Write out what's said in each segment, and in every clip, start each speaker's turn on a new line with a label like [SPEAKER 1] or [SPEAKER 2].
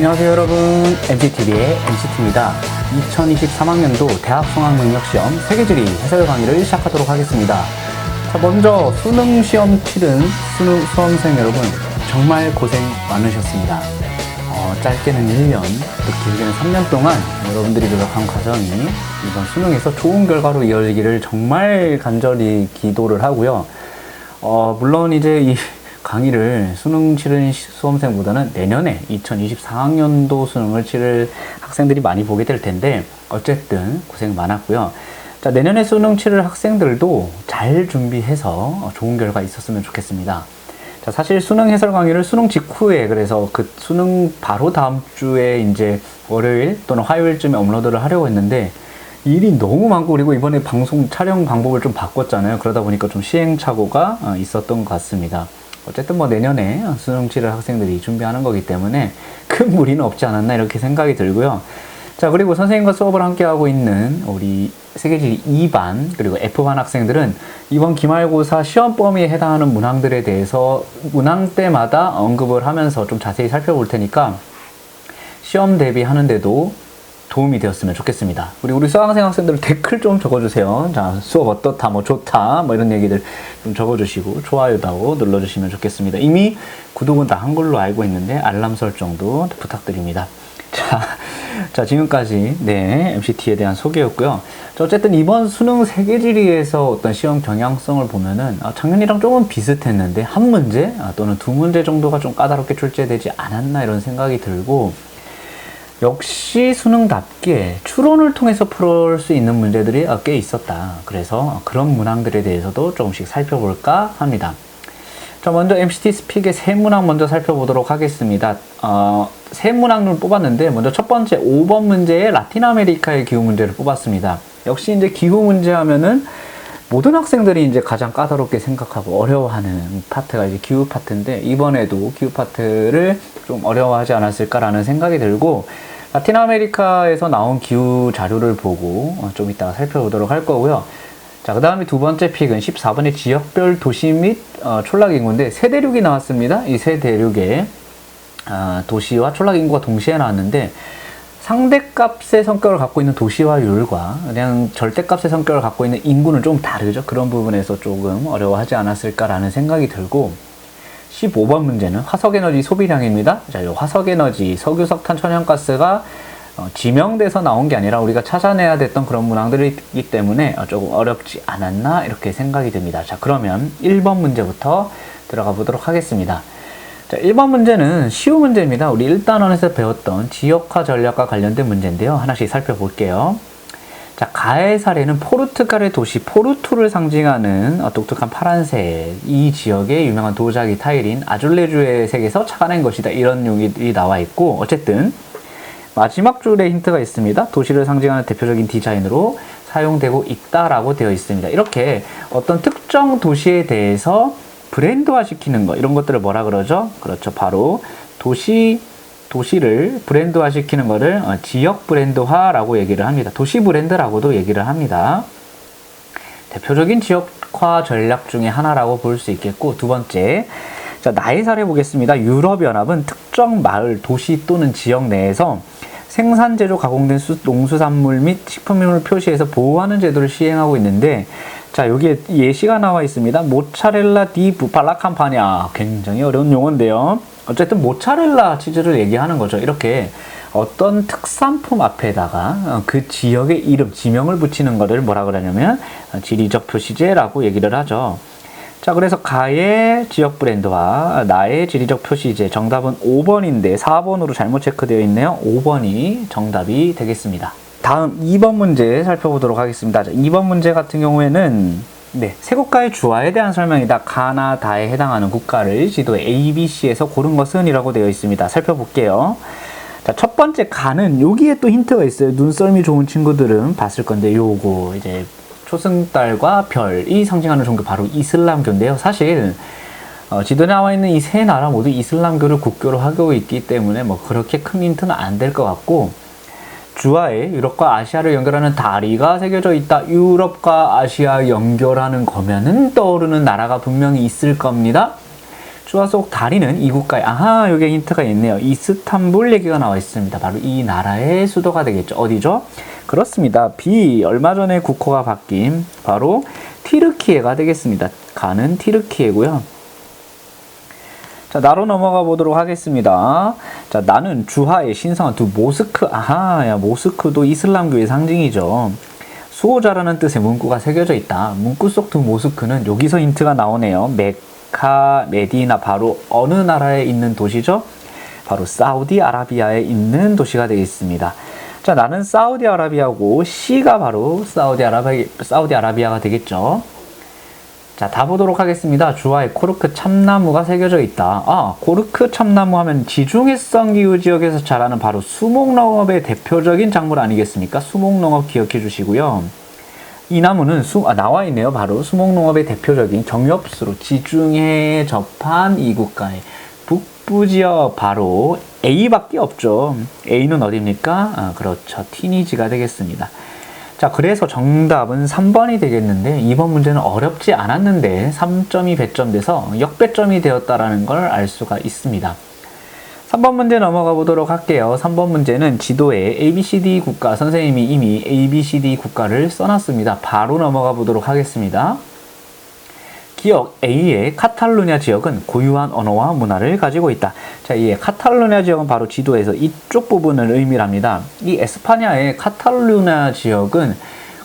[SPEAKER 1] 안녕하세요 여러분, MCTV의 MCT입니다. 2023학년도 대학 수학능력시험 세계지리 해설 강의를 시작하도록 하겠습니다. 자, 먼저 수능 시험 치른 수험생 여러분, 정말 고생 많으셨습니다. 짧게는 1년, 또 길게는 3년 동안 여러분들이 노력한 과정이 이번 수능에서 좋은 결과로 이어지기를 정말 간절히 기도를 하고요. 물론 이제 이 강의를 수능 치른 수험생보다는 내년에 2024학년도 수능을 치를 학생들이 많이 보게 될 텐데, 어쨌든 고생 많았고요. 자, 내년에 수능 치를 학생들도 잘 준비해서 좋은 결과 있었으면 좋겠습니다. 자, 사실 수능 해설 강의를 수능 직후에, 그래서 그 수능 바로 다음 주에 이제 월요일 또는 화요일쯤에 업로드를 하려고 했는데 일이 너무 많고, 그리고 이번에 방송 촬영 방법을 좀 바꿨잖아요. 그러다 보니까 좀 시행착오가 있었던 것 같습니다. 어쨌든 뭐 내년에 수능 치를 학생들이 준비하는 거기 때문에 큰 무리는 없지 않았나 이렇게 생각이 들고요. 자, 그리고 선생님과 수업을 함께 하고 있는 우리 세계지리 2반 그리고 F반 학생들은 이번 기말고사 시험 범위에 해당하는 문항들에 대해서 문항 때마다 언급을 하면서 좀 자세히 살펴볼 테니까 시험 대비하는데도 도움이 되었으면 좋겠습니다. 우리 수강생 학생들 댓글 좀 적어주세요. 자, 수업 어떻다, 뭐 좋다, 뭐 이런 얘기들 좀 적어주시고 좋아요도 눌러주시면 좋겠습니다. 이미 구독은 다 한 걸로 알고 있는데 알람 설정도 부탁드립니다. 자, 지금까지 MCT에 대한 소개였고요. 자, 어쨌든 이번 수능 세계지리에서 어떤 시험 경향성을 보면은 작년이랑 조금 비슷했는데 한 문제 또는 두 문제 정도가 좀 까다롭게 출제되지 않았나 이런 생각이 들고, 역시 수능답게 추론을 통해서 풀 수 있는 문제들이 꽤 있었다. 그래서 그런 문항들에 대해서도 조금씩 살펴볼까 합니다. 자, 먼저 MCT 스픽의 세 문항 먼저 살펴보도록 하겠습니다. 세 문항을 뽑았는데, 먼저 첫 번째 5번 문제의 라틴 아메리카의 기후 문제를 뽑았습니다. 역시 이제 기후 문제 하면은 모든 학생들이 이제 가장 까다롭게 생각하고 어려워하는 파트가 이제 기후 파트인데, 이번에도 기후 파트를 좀 어려워하지 않았을까라는 생각이 들고, 라틴 아메리카에서 나온 기후 자료를 보고 좀 이따가 살펴보도록 할 거고요. 자, 그 다음에 두 번째 픽은 14번의 지역별 도시 및 촌락인구인데, 세 대륙이 나왔습니다. 이 세 대륙의 도시와 촌락인구가 동시에 나왔는데, 상대값의 성격을 갖고 있는 도시화율과 그냥 절대값의 성격을 갖고 있는 인구는 좀 다르죠. 그런 부분에서 조금 어려워하지 않았을까라는 생각이 들고, 15번 문제는 화석에너지 소비량입니다. 자, 이 화석에너지, 석유, 석탄, 천연가스가 지명돼서 나온 게 아니라 우리가 찾아내야 됐던 그런 문항들이기 때문에 조금 어렵지 않았나 이렇게 생각이 듭니다. 자, 그러면 1번 문제부터 들어가 보도록 하겠습니다. 자, 1번 문제는 쉬운 문제입니다. 우리 1단원에서 배웠던 지역화 전략과 관련된 문제인데요. 하나씩 살펴볼게요. 자, 가의 사례는 포르투갈의 도시 포르투를 상징하는 독특한 파란색, 이 지역의 유명한 도자기 타일인 아줄레주의 색에서 착안한 것이다. 이런 용어들이 나와 있고, 어쨌든 마지막 줄에 힌트가 있습니다. 도시를 상징하는 대표적인 디자인으로 사용되고 있다라고 되어 있습니다. 이렇게 어떤 특정 도시에 대해서 브랜드화 시키는 거, 이런 것들을 뭐라 그러죠? 그렇죠. 바로 도시를 브랜드화 시키는 거를 지역 브랜드화라고 얘기를 합니다. 도시 브랜드라고도 얘기를 합니다. 대표적인 지역화 전략 중에 하나라고 볼 수 있겠고, 두 번째, 자, 나의 사례 보겠습니다. 유럽연합은 특정 마을, 도시 또는 지역 내에서 생산, 제조, 가공된 농수산물 및 식품을 표시해서 보호하는 제도를 시행하고 있는데, 자, 여기에 예시가 나와 있습니다. 모차렐라 디 부팔라 캄파냐. 굉장히 어려운 용어인데요. 어쨌든 모차렐라 치즈를 얘기하는 거죠. 이렇게 어떤 특산품 앞에다가 그 지역의 이름, 지명을 붙이는 거를 뭐라 그러냐면 지리적 표시제라고 얘기를 하죠. 자, 그래서 가의 지역 브랜드와 나의 지리적 표시제, 정답은 5번인데 4번으로 잘못 체크되어 있네요. 5번이 정답이 되겠습니다. 다음 2번 문제 살펴보도록 하겠습니다. 자, 2번 문제 같은 경우에는 세 국가의 주화에 대한 설명이다. 가나다에 해당하는 국가를 지도에 ABC에서 고른 것은 이라고 되어 있습니다. 살펴볼게요. 자, 첫 번째 가는, 여기에 또 힌트가 있어요. 눈썰미 좋은 친구들은 봤을 건데, 요거 이제 초승달과 별이 상징하는 종교, 바로 이슬람교인데요. 사실 지도에 나와 있는 이 세 나라 모두 이슬람교를 국교로 하고 있기 때문에 뭐 그렇게 큰 힌트는 안 될 것 같고, 주화에 유럽과 아시아를 연결하는 다리가 새겨져 있다. 유럽과 아시아 연결하는 거면은 떠오르는 나라가 분명히 있을 겁니다. 주화 속 다리는 이 국가에, 아하, 여기 힌트가 있네요. 이스탄불 얘기가 나와 있습니다. 바로 이 나라의 수도가 되겠죠. 어디죠? 그렇습니다. B, 얼마 전에 국호가 바뀐 바로 티르키예가 되겠습니다. 가는 티르키예고요. 자, 나로 넘어가 보도록 하겠습니다. 자, 나는 주하에 신성한 두 모스크, 아하, 야, 모스크도 이슬람교의 상징이죠. 수호자라는 뜻의 문구가 새겨져 있다. 문구 속 두 모스크는 여기서 힌트가 나오네요. 메카, 메디나, 바로 어느 나라에 있는 도시죠? 바로 사우디아라비아에 있는 도시가 되겠습니다. 자, 나는 사우디아라비아고 C가 바로 사우디아라비아가 되겠죠. 자, 다 보도록 하겠습니다. 주화에 코르크 참나무가 새겨져 있다. 아, 코르크 참나무 하면 지중해성 기후 지역에서 자라는 바로 수목농업의 대표적인 작물 아니겠습니까? 수목농업 기억해 주시고요. 이 나무는 나와 있네요. 바로 수목농업의 대표적인 정엽수로 지중해에 접한 이 국가의 북부 지역 바로 A밖에 없죠. A는 어디입니까? 그렇죠. 티니지가 되겠습니다. 자, 그래서 정답은 3번이 되겠는데 이번 문제는 어렵지 않았는데 3점이 배점돼서 역배점이 되었다는 걸 알 수가 있습니다. 3번 문제 넘어가 보도록 할게요. 3번 문제는 지도에 ABCD 국가, 선생님이 이미 ABCD 국가를 써놨습니다. 바로 넘어가 보도록 하겠습니다. 기억 A의 카탈루냐 지역은 고유한 언어와 문화를 가지고 있다. 자, 이 카탈루냐 지역은 바로 지도에서 이쪽 부분을 의미합니다. 이 에스파냐의 카탈루냐 지역은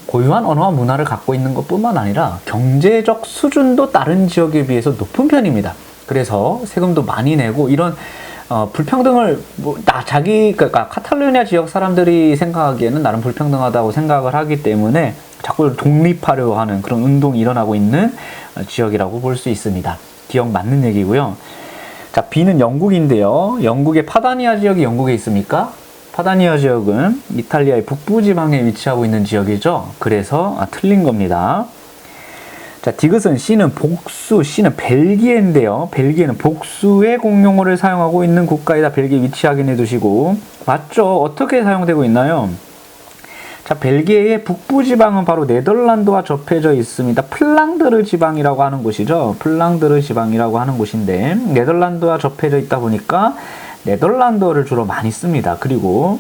[SPEAKER 1] 고유한 언어와 문화를 갖고 있는 것뿐만 아니라 경제적 수준도 다른 지역에 비해서 높은 편입니다. 그래서 세금도 많이 내고 이런 불평등을 그러니까 카탈루냐 지역 사람들이 생각하기에는 나름 불평등하다고 생각을 하기 때문에 자꾸 독립하려 하는 그런 운동이 일어나고 있는 지역이라고 볼 수 있습니다. 기억 맞는 얘기고요. 자, B는 영국인데요. 영국의 파다니아 지역이 영국에 있습니까? 파다니아 지역은 이탈리아의 북부 지방에 위치하고 있는 지역이죠. 그래서 틀린 겁니다. 자, 디귿은 C는 복수, C는 벨기에인데요. 벨기에는 복수의 공용어를 사용하고 있는 국가이다. 벨기에 위치 확인해 두시고. 맞죠? 어떻게 사용되고 있나요? 자, 벨기에의 북부 지방은 바로 네덜란드와 접해져 있습니다. 플랑드르 지방이라고 하는 곳이죠. 플랑드르 지방이라고 하는 곳인데 네덜란드와 접해져 있다 보니까 네덜란드어를 주로 많이 씁니다. 그리고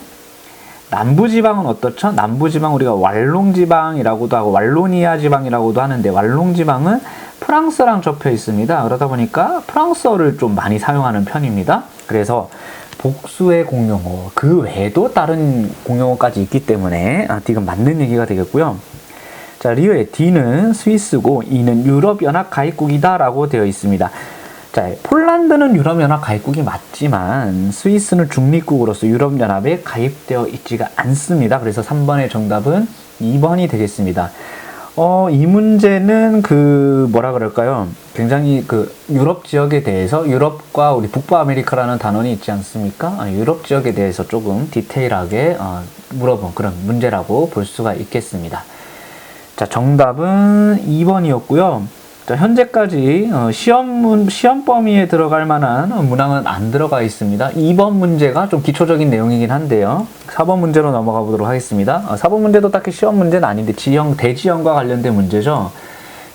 [SPEAKER 1] 남부 지방은 어떻죠? 남부 지방 우리가 왈롱 지방이라고도 하고 왈로니아 지방이라고도 하는데 왈롱 지방은 프랑스랑 접해 있습니다. 그러다 보니까 프랑스어를 좀 많이 사용하는 편입니다. 그래서 복수의 공용어, 그 외에도 다른 공용어까지 있기 때문에 D가 맞는 얘기가 되겠고요. 자, 리오의 D는 스위스고 E는 유럽연합 가입국이다 라고 되어 있습니다. 자, 폴란드는 유럽연합 가입국이 맞지만 스위스는 중립국으로서 유럽연합에 가입되어 있지가 않습니다. 그래서 3번의 정답은 2번이 되겠습니다. 이 문제는 뭐라 그럴까요? 굉장히 유럽 지역에 대해서 유럽과 우리 북부 아메리카라는 단원이 있지 않습니까? 유럽 지역에 대해서 조금 디테일하게 물어본 그런 문제라고 볼 수가 있겠습니다. 자, 정답은 2번이었고요. 자, 현재까지 시험 범위에 들어갈 만한 문항은 안 들어가 있습니다. 2번 문제가 좀 기초적인 내용이긴 한데요. 4번 문제로 넘어가 보도록 하겠습니다. 4번 문제도 딱히 시험 문제는 아닌데 대지형과 관련된 문제죠.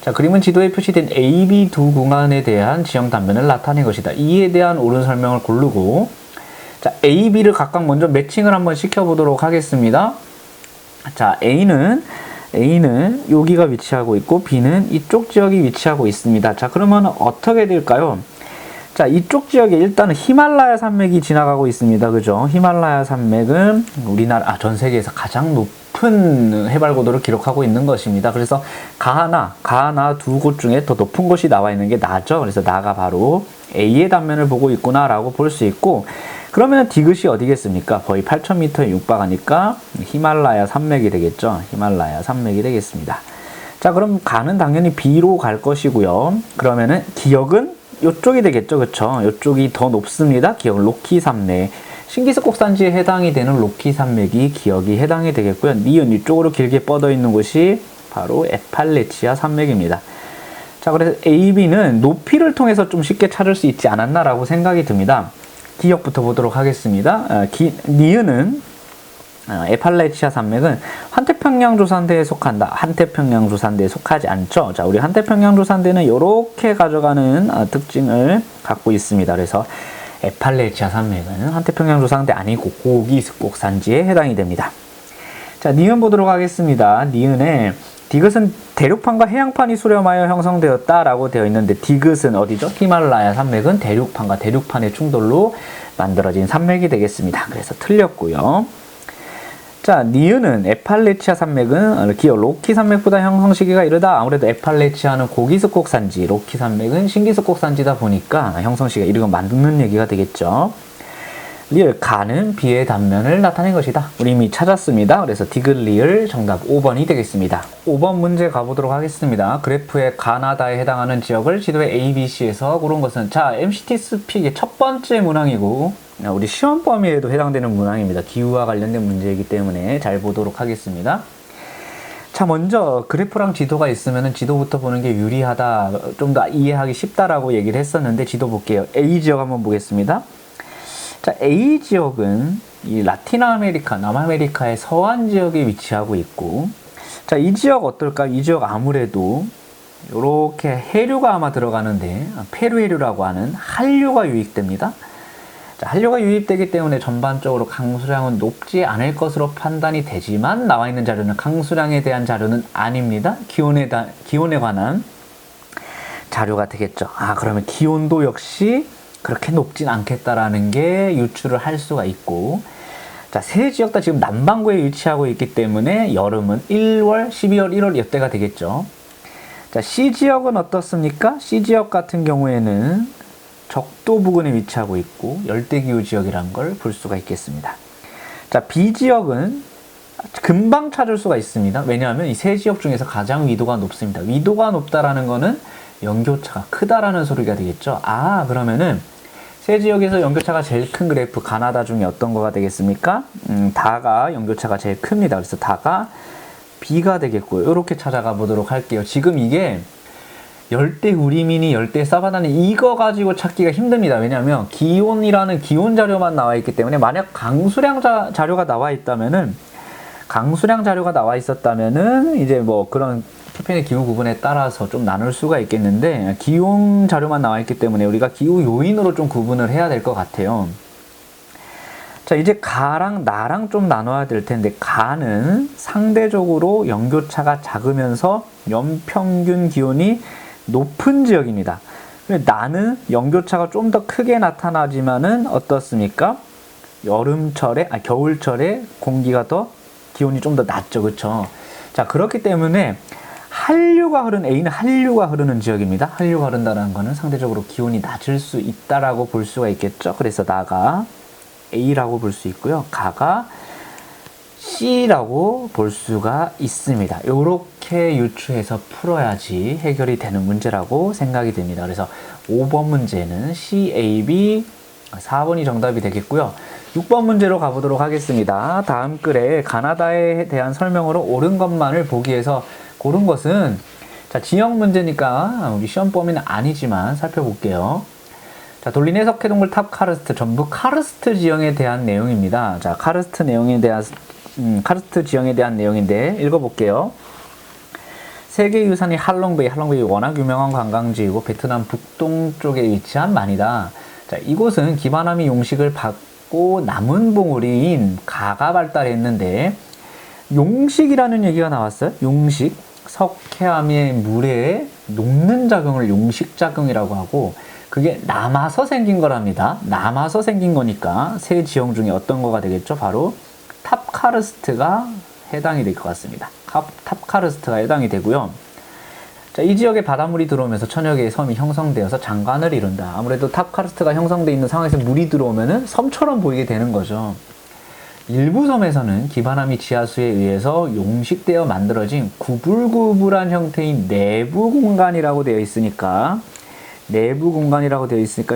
[SPEAKER 1] 자, 그림은 지도에 표시된 A, B 두 구간에 대한 지형 단면을 나타낸 것이다. 이에 대한 옳은 설명을 고르고, 자, A, B를 각각 먼저 매칭을 한번 시켜보도록 하겠습니다. 자, A는 여기가 위치하고 있고 B는 이쪽 지역이 위치하고 있습니다. 자, 그러면 어떻게 될까요? 자, 이쪽 지역에 일단은 히말라야 산맥이 지나가고 있습니다. 그죠? 히말라야 산맥은 전 세계에서 가장 높은 해발 고도를 기록하고 있는 것입니다. 그래서 가하나 두 곳 중에 더 높은 곳이 나와 있는 게 나죠. 그래서 나가 바로 A의 단면을 보고 있구나라고 볼 수 있고, 그러면 디귿이 어디겠습니까? 거의 8,000m에 육박하니까 히말라야 산맥이 되겠죠. 히말라야 산맥이 되겠습니다. 자, 그럼 가는 당연히 B로 갈 것이고요. 그러면은 기역은 이쪽이 되겠죠. 그쵸? 이쪽이 더 높습니다. 기역 로키 산맥. 신기스 곡산지에 해당이 되는 로키 산맥이 기역이 해당이 되겠고요. 니은 이쪽으로 길게 뻗어 있는 곳이 바로 에팔레치아 산맥입니다. 자, 그래서 A, B는 높이를 통해서 좀 쉽게 찾을 수 있지 않았나라고 생각이 듭니다. 기역부터 보도록 하겠습니다. 니은은 에팔레치아 산맥은 환태평양 조산대에 속한다. 환태평양 조산대에 속하지 않죠. 자, 우리 환태평양 조산대는 이렇게 가져가는 특징을 갖고 있습니다. 그래서 에팔레치아 산맥은 환태평양 조산대 아니고 고기 습곡 산지에 해당이 됩니다. 자, 니은 보도록 하겠습니다. 니은에 디귿은 대륙판과 해양판이 수렴하여 형성되었다라고 되어 있는데 디귿은 어디죠? 히말라야 산맥은 대륙판과 대륙판의 충돌로 만들어진 산맥이 되겠습니다. 그래서 틀렸고요. 자, 니은은 에팔레치아 산맥은 기어 로키 산맥보다 형성 시기가 이르다. 아무래도 에팔레치아는 고기습곡 산지, 로키 산맥은 신기습곡 산지다 보니까 형성 시기가 이르건 맞는 얘기가 되겠죠. 리을 가는 비의 단면을 나타낸 것이다. 우리 이미 찾았습니다. 그래서 디귿 리을 정답 5번이 되겠습니다. 5번 문제 가보도록 하겠습니다. 그래프의 가나다에 해당하는 지역을 지도의 ABC에서 고른 것은 자, MCT 스픽의 첫 번째 문항이고 우리 시험 범위에도 해당되는 문항입니다. 기후와 관련된 문제이기 때문에 잘 보도록 하겠습니다. 자, 먼저 그래프랑 지도가 있으면 지도부터 보는 게 유리하다, 좀 더 이해하기 쉽다라고 얘기를 했었는데 지도 볼게요. A 지역 한번 보겠습니다. 자, A 지역은 이 라틴 아메리카, 남아메리카의 서안 지역에 위치하고 있고, 자, 이 지역 어떨까? 이 지역 아무래도 이렇게 해류가 아마 들어가는데 페루 해류라고 하는 한류가 유입됩니다. 자, 한류가 유입되기 때문에 전반적으로 강수량은 높지 않을 것으로 판단이 되지만 나와 있는 자료는 강수량에 대한 자료는 아닙니다. 기온에 관한 자료가 되겠죠. 아, 그러면 기온도 역시 그렇게 높진 않겠다라는 게 유추를 할 수가 있고, 자, 세 지역 다 지금 남반구에 위치하고 있기 때문에 여름은 1월, 12월, 1월 이때가 되겠죠. 자, C 지역은 어떻습니까? C 지역 같은 경우에는 적도 부근에 위치하고 있고 열대기후 지역이라는 걸 볼 수가 있겠습니다. 자, B 지역은 금방 찾을 수가 있습니다. 왜냐하면 이 세 지역 중에서 가장 위도가 높습니다. 위도가 높다라는 거는 연교차가 크다라는 소리가 되겠죠. 아, 그러면은 세 지역에서 연교차가 제일 큰 그래프 가나다 중에 어떤 거가 되겠습니까? 다가 연교차가 제일 큽니다. 그래서 다가 B가 되겠고요. 이렇게 찾아가 보도록 할게요. 지금 이게 열대 우리민이 열대 사바나는 이거 가지고 찾기가 힘듭니다. 왜냐하면 기온이라는 기온 자료만 나와 있기 때문에 만약 강수량 자료가 나와 있다면은 이제 뭐 그런 태평양 기후 구분에 따라서 좀 나눌 수가 있겠는데 기온 자료만 나와 있기 때문에 우리가 기후 요인으로 좀 구분을 해야 될 것 같아요. 자, 이제 가랑 나랑 좀 나눠야 될 텐데 가는 상대적으로 연교차가 작으면서 연평균 기온이 높은 지역입니다. 나는 연교차가 좀 더 크게 나타나지만은 어떻습니까? 겨울철에 공기가 더 기온이 좀 더 낮죠. 그렇죠? 자, 그렇기 때문에 A는 한류가 흐르는 지역입니다. 한류가 흐른다는 거는 상대적으로 기온이 낮을 수 있다라고 볼 수가 있겠죠. 그래서 나가 A라고 볼 수 있고요. 가가 C라고 볼 수가 있습니다. 이렇게 유추해서 풀어야지 해결이 되는 문제라고 생각이 됩니다. 그래서 5번 문제는 C, A, B, 4번이 정답이 되겠고요. 6번 문제로 가보도록 하겠습니다. 다음 글에 가나다에 대한 설명으로 옳은 것만을 보기 위해서 고른 것은 자, 지역 문제니까 우리 시험 범위는 아니지만 살펴볼게요. 자, 돌리네 석회동굴 탑 카르스트 전부 카르스트 지형에 대한 내용입니다. 자, 카르스트 지형에 대한 내용인데 읽어볼게요. 세계 유산이 할롱베이 워낙 유명한 관광지이고 베트남 북동쪽에 위치한 만이다. 자, 이곳은 기반함이 용식을 받고 남은 봉우리인 가가 발달했는데 용식이라는 얘기가 나왔어요. 용식, 석회암의 물에 녹는 작용을 용식작용이라고 하고 그게 남아서 생긴 거랍니다. 남아서 생긴 거니까 세 지형 중에 어떤 거가 되겠죠? 바로 탑카르스트가 해당이 될 것 같습니다. 탑카르스트가 해당이 되고요. 자, 이 지역에 바닷물이 들어오면서 천여 개의 섬이 형성되어서 장관을 이룬다. 아무래도 탑카르스트가 형성되어 있는 상황에서 물이 들어오면은 섬처럼 보이게 되는 거죠. 일부 섬에서는 기반함이 지하수에 의해서 용식되어 만들어진 구불구불한 형태인 내부 공간이라고 되어 있으니까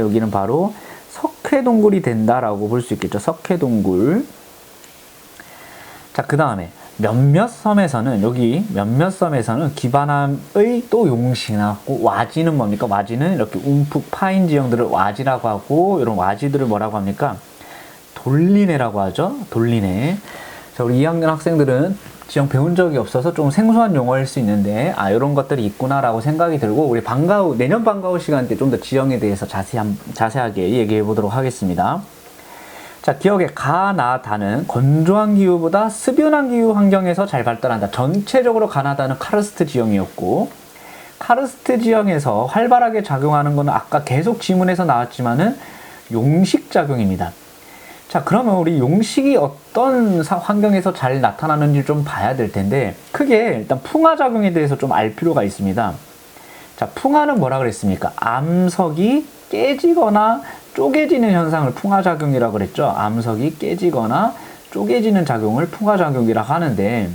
[SPEAKER 1] 여기는 바로 석회동굴이 된다라고 볼 수 있겠죠. 석회동굴. 자, 그 다음에 몇몇 섬에서는 기반함의 또 용식이 나왔고 와지는 뭡니까? 와지는 이렇게 움푹 파인 지형들을 와지라고 하고 이런 와지들을 뭐라고 합니까? 돌리네라고 하죠. 돌리네. 자, 우리 2학년 학생들은 지형 배운 적이 없어서 좀 생소한 용어일 수 있는데, 이런 것들이 있구나라고 생각이 들고, 우리 내년 방과후 시간 때 좀 더 지형에 대해서 자세하게 얘기해 보도록 하겠습니다. 자, 기억에 가나다는 건조한 기후보다 습연한 기후 환경에서 잘 발달한다. 전체적으로 가나다는 카르스트 지형이었고, 카르스트 지형에서 활발하게 작용하는 것은 아까 계속 지문에서 나왔지만은 용식 작용입니다. 자, 그러면 우리 용식이 어떤 환경에서 잘 나타나는지 좀 봐야 될 텐데, 크게 일단 풍화 작용에 대해서 좀 알 필요가 있습니다. 자, 풍화는 뭐라 그랬습니까? 암석이 깨지거나 쪼개지는 현상을 풍화작용이라고 그랬죠. 암석이 깨지거나 쪼개지는 작용을 풍화작용이라고 하는데,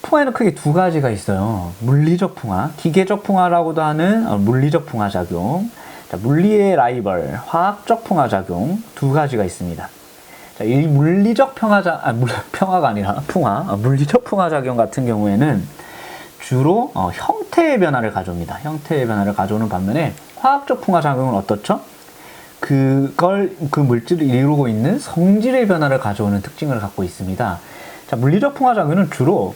[SPEAKER 1] 풍화에는 크게 두 가지가 있어요. 물리적 풍화, 기계적 풍화라고도 하는 물리적 풍화작용, 자, 물리의 라이벌, 화학적 풍화작용 두 가지가 있습니다. 자, 이 물리적 평화가 아니라 물리적 풍화작용 같은 경우에는 주로 형태의 변화를 가져옵니다. 형태의 변화를 가져오는 반면에 화학적 풍화작용은 어떻죠? 그 물질을 이루고 있는 성질의 변화를 가져오는 특징을 갖고 있습니다. 자, 물리적 풍화작용은 주로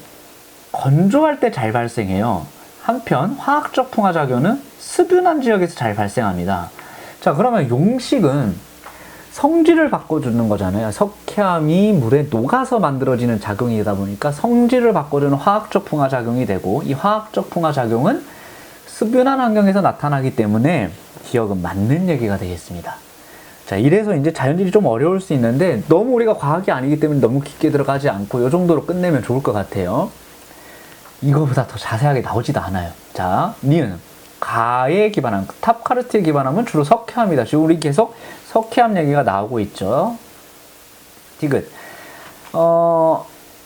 [SPEAKER 1] 건조할 때 잘 발생해요. 한편 화학적 풍화작용은 습연한 지역에서 잘 발생합니다. 자, 그러면 용식은 성질을 바꿔주는 거잖아요. 석회암이 물에 녹아서 만들어지는 작용이다 보니까 성질을 바꿔주는 화학적 풍화작용이 되고, 이 화학적 풍화작용은 습연한 환경에서 나타나기 때문에 기억은 맞는 얘기가 되겠습니다. 자, 이래서 이제 자연질이 좀 어려울 수 있는데, 너무 우리가 과학이 아니기 때문에 너무 깊게 들어가지 않고 이 정도로 끝내면 좋을 것 같아요. 이거보다 더 자세하게 나오지도 않아요. 자, 니은 가에 기반함, 탑카르트에 기반함은 주로 석회암이다. 지금 우리 계속 석회암 얘기가 나오고 있죠. 디귿.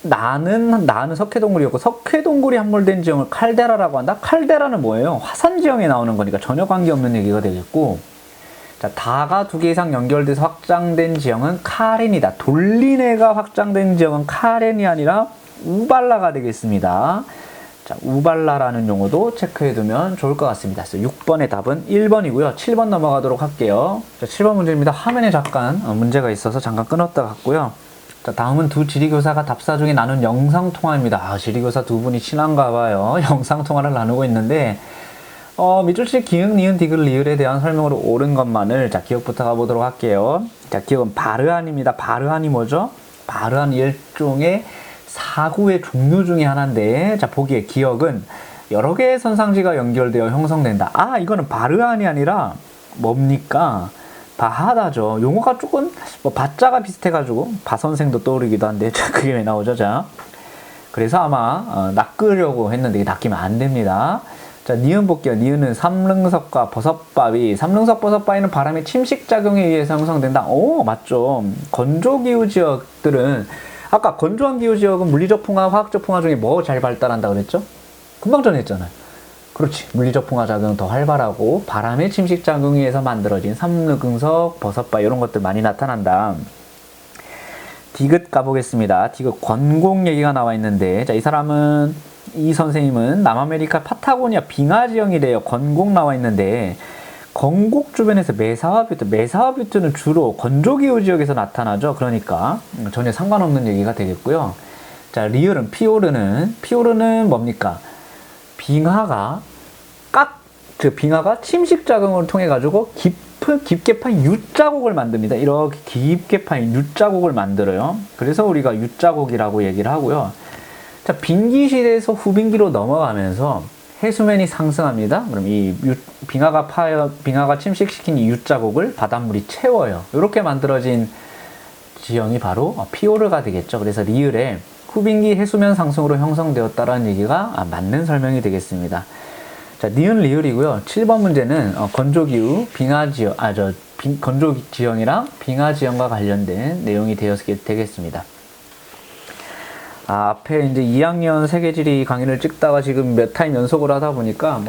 [SPEAKER 1] 나는 석회동굴이었고, 석회동굴이 함몰된 지형을 칼데라라고 한다. 칼데라는 뭐예요? 화산 지형에 나오는 거니까 전혀 관계없는 얘기가 되겠고, 자, 다가 두 개 이상 연결돼서 확장된 지형은 카렌이다. 돌리네가 확장된 지형은 카렌이 아니라 우발라가 되겠습니다. 자, 우발라라는 용어도 체크해두면 좋을 것 같습니다. 그래서 6번의 답은 1번이고요. 7번 넘어가도록 할게요. 자, 7번 문제입니다. 화면에 잠깐 문제가 있어서 잠깐 끊었다 갔고요. 자, 다음은 두 지리교사가 답사 중에 나눈 영상통화입니다. 지리교사 두 분이 친한가 봐요. 영상통화를 나누고 있는데, 밑줄치 기흥, 니은, 디귿, 리을에 대한 설명으로 옳은 것만을, 자, 기억부터 가보도록 할게요. 자, 기억은 바르안입니다. 바르안이 뭐죠? 바르안 일종의 사구의 종류 중에 하나인데, 자, 보기에 기억은 여러 개의 선상지가 연결되어 형성된다. 이거는 바르안이 아니라 뭡니까? 바하다죠. 용어가 조금 바자가 비슷해가지고 바선생도 떠오르기도 한데, 자, 그게 왜 나오죠? 자, 그래서 아마 낚으려고 했는데 이게 낚이면 안 됩니다. 자, 니은 볼게요. 니은은 삼릉석과 버섯바위. 삼릉석, 버섯바위는 바람의 침식작용에 의해서 형성된다. 맞죠. 건조기후 지역들은, 아까 건조한 기후지역은 물리적 풍화, 화학적 풍화 중에 뭐 잘 발달한다 그랬죠? 금방 전에 했잖아요. 그렇지. 물리적 풍화 작용은 더 활발하고 바람의 침식 작용에 의해서 만들어진 삼릉석, 버섯바위 이런 것들 많이 나타난다. 디귿 가보겠습니다. 디귿 권공 얘기가 나와 있는데, 자, 이 선생님은 남아메리카 파타고니아 빙하 지형이래요. 건곡 나와 있는데, 건곡 주변에서 메사와뷰트는 주로 건조기후 지역에서 나타나죠. 그러니까 전혀 상관없는 얘기가 되겠고요. 자, 리을은 피오르는 뭡니까? 빙하가 침식 작용을 통해 가지고 깊게 파인 U자국을 만듭니다. 이렇게 깊게 파인 U자국을 만들어요. 그래서 우리가 U자국이라고 얘기를 하고요. 자, 빙기 시대에서 후빙기로 넘어가면서 해수면이 상승합니다. 그럼 이 빙하가 침식시킨 이 U자국을 바닷물이 채워요. 이렇게 만들어진 지형이 바로 피오르가 되겠죠. 그래서 리을에 후빙기 해수면 상승으로 형성되었다라는 얘기가 맞는 설명이 되겠습니다. 자, 니은 리을이고요. 7번 문제는 건조기후 건조지형이랑 빙하지형과 관련된 내용이 되겠습니다. 앞에 이제 2학년 세계지리 강의를 찍다가 지금 몇 타임 연속으로 하다 보니까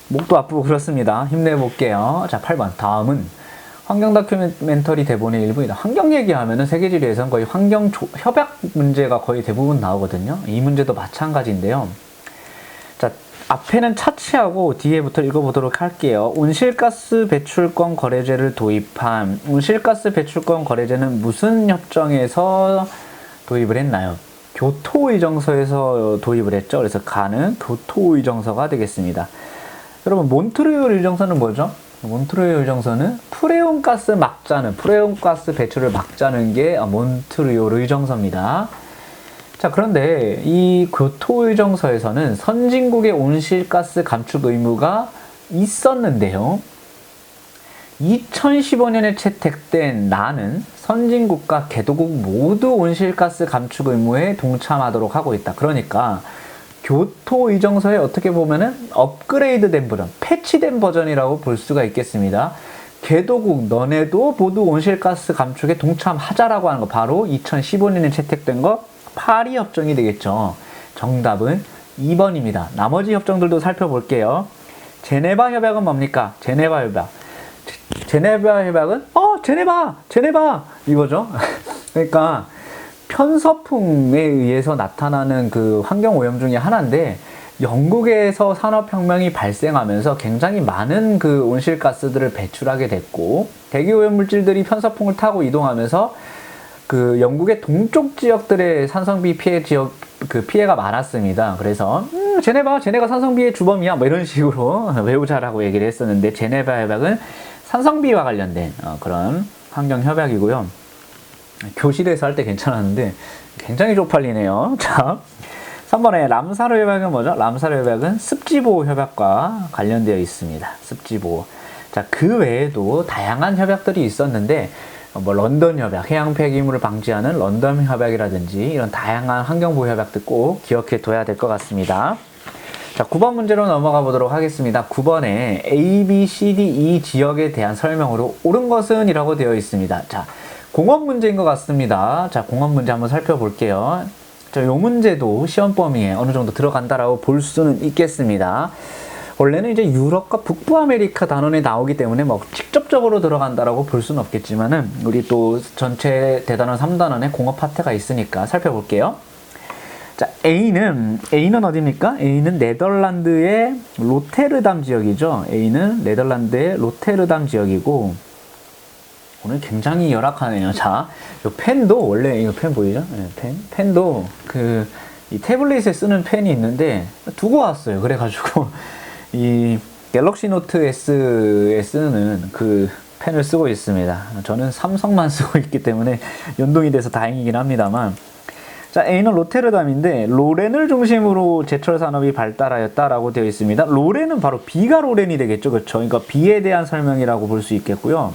[SPEAKER 1] 목도 아프고 그렇습니다. 힘내볼게요. 자, 8번. 다음은 환경 다큐멘터리 대본의 일부이다. 환경 얘기하면은 세계지리에서는 거의 환경 협약 문제가 거의 대부분 나오거든요. 이 문제도 마찬가지인데요. 자, 앞에는 차치하고 뒤에부터 읽어보도록 할게요. 온실가스 배출권 거래제를 도입한, 온실가스 배출권 거래제는 무슨 협정에서 도입을 했나요? 교토의정서에서 도입을 했죠. 그래서 가는 교토의정서가 되겠습니다. 여러분, 몬트리올 의정서는 뭐죠? 몬트리올 의정서는 프레온가스 배출을 막자는 게 몬트리올 의정서입니다. 자, 그런데 이 교토의정서에서는 선진국의 온실가스 감축 의무가 있었는데요. 2015년에 채택된 나는 선진국과 개도국 모두 온실가스 감축 의무에 동참하도록 하고 있다. 그러니까 교토의정서에 어떻게 보면은 업그레이드된 버전, 패치된 버전이라고 볼 수가 있겠습니다. 개도국 너네도 모두 온실가스 감축에 동참하자라고 하는 거, 바로 2015년에 채택된 거 파리 협정이 되겠죠. 정답은 2번입니다. 나머지 협정들도 살펴볼게요. 제네바 협약은 뭡니까? 제네바 협약. 제네바 협약은 제네바 이거죠. 그러니까 편서풍에 의해서 나타나는 그 환경 오염 중에 하나인데, 영국에서 산업혁명이 발생하면서 굉장히 많은 그 온실가스들을 배출하게 됐고, 대기 오염 물질들이 편서풍을 타고 이동하면서 그 영국의 동쪽 지역들의 산성비 피해가 많았습니다. 그래서 제네가 산성비의 주범이야, 뭐 이런 식으로 외우자라고 얘기를 했었는데, 제네바 협약은 산성비와 관련된 그런 환경 협약이고요. 교실에서 할 때 괜찮았는데 굉장히 쪽팔리네요. 자, 3번에 람사르 협약은 뭐죠? 람사르 협약은 습지보호 협약과 관련되어 있습니다. 습지보호. 자, 그 외에도 다양한 협약들이 있었는데, 뭐 런던 협약, 해양 폐기물을 방지하는 런던 협약이라든지 이런 다양한 환경보호 협약들 꼭 기억해 둬야 될 것 같습니다. 자, 9번 문제로 넘어가 보도록 하겠습니다. 9번에 A, B, C, D, E 지역에 대한 설명으로 옳은 것은 이라고 되어 있습니다. 자, 공업 문제인 것 같습니다. 자, 공업 문제 한번 살펴볼게요. 자, 요 문제도 시험 범위에 어느 정도 들어간다라고 볼 수는 있겠습니다. 원래는 이제 유럽과 북부 아메리카 단원에 나오기 때문에 뭐 직접적으로 들어간다라고 볼 수는 없겠지만은, 우리 또 전체 대단원 3단원에 공업 파트가 있으니까 살펴볼게요. 자, A는 어디입니까? A는 네덜란드의 로테르담 지역이죠. A는 네덜란드의 로테르담 지역이고, 오늘 굉장히 열악하네요. 자, 이 펜도 원래, 이거 펜 보이죠? 네, 펜도 이 태블릿에 쓰는 펜이 있는데 두고 왔어요. 그래가지고 이 갤럭시 노트 S에 쓰는 그 펜을 쓰고 있습니다. 저는 삼성만 쓰고 있기 때문에 연동이 돼서 다행이긴 합니다만. 자, A는 로테르담인데 로렌을 중심으로 제철 산업이 발달하였다라고 되어 있습니다. 로렌은 바로 B가 로렌이 되겠죠. 그렇죠? 그러니까 B에 대한 설명이라고 볼 수 있겠고요.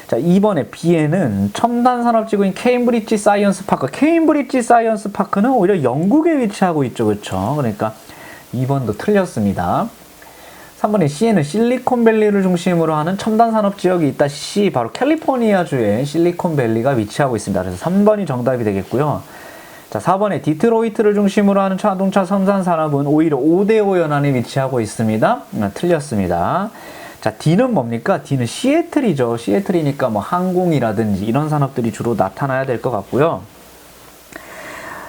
[SPEAKER 1] 자, 2번에 B에는 첨단 산업지구인 케임브리지 사이언스 파크. 케임브리지 사이언스 파크는 오히려 영국에 위치하고 있죠. 그렇죠? 그러니까 2번도 틀렸습니다. 3번에 C에는 실리콘밸리를 중심으로 하는 첨단 산업 지역이 있다. C, 바로 캘리포니아주에 실리콘밸리가 위치하고 있습니다. 그래서 3번이 정답이 되겠고요. 자, 4번에 디트로이트를 중심으로 하는 자동차 생산 산업은 오히려 5대5 연안에 위치하고 있습니다. 틀렸습니다. 자, D는 뭡니까? D는 시애틀이죠. 시애틀이니까 뭐 항공이라든지 이런 산업들이 주로 나타나야 될 것 같고요.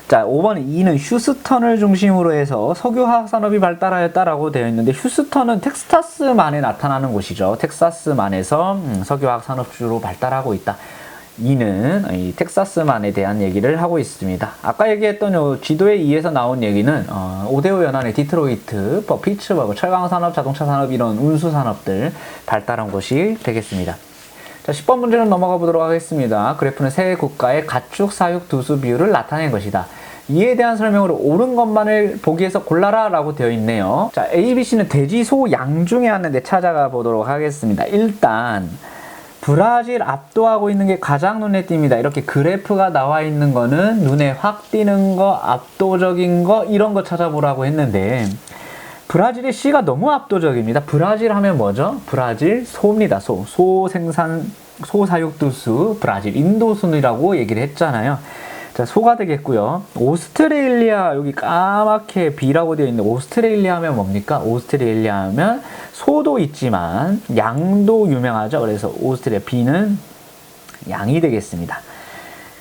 [SPEAKER 1] 자, 5번에 E는 휴스턴을 중심으로 해서 석유화학 산업이 발달하였다라고 되어 있는데, 휴스턴은 텍사스만에 나타나는 곳이죠. 텍사스만에서 석유화학 산업 주로 발달하고 있다. E는 이 텍사스만에 대한 얘기를 하고 있습니다. 아까 얘기했던 요 지도에 2에서 나온 얘기는 5대5 연안의 디트로이트, 피츠버그, 철강산업, 자동차산업 이런 운수산업들 발달한 곳이 되겠습니다. 자, 10번 문제는 넘어가 보도록 하겠습니다. 그래프는 세 국가의 가축, 사육, 두수 비율을 나타낸 것이다. 이에 대한 설명으로 옳은 것만을 보기에서 골라라 라고 되어 있네요. 자, A, B, C는 돼지, 소, 양 중에 하나인데 찾아가 보도록 하겠습니다. 일단 브라질 압도하고 있는 게 가장 눈에 띕니다. 이렇게 그래프가 나와 있는 거는 눈에 확 띄는 거, 압도적인 거, 이런 거 찾아보라고 했는데, 브라질의 C가 너무 압도적입니다. 브라질 하면 뭐죠? 브라질 소입니다. 소 생산, 소 사육 두수, 브라질 인도순이라고 얘기를 했잖아요. 자, 소가 되겠고요. 오스트레일리아, 여기 까맣게 B라고 되어 있는데, 오스트레일리아 하면 뭡니까? 오스트레일리아 하면 소도 있지만 양도 유명하죠. 그래서 오스트리아 B는 양이 되겠습니다.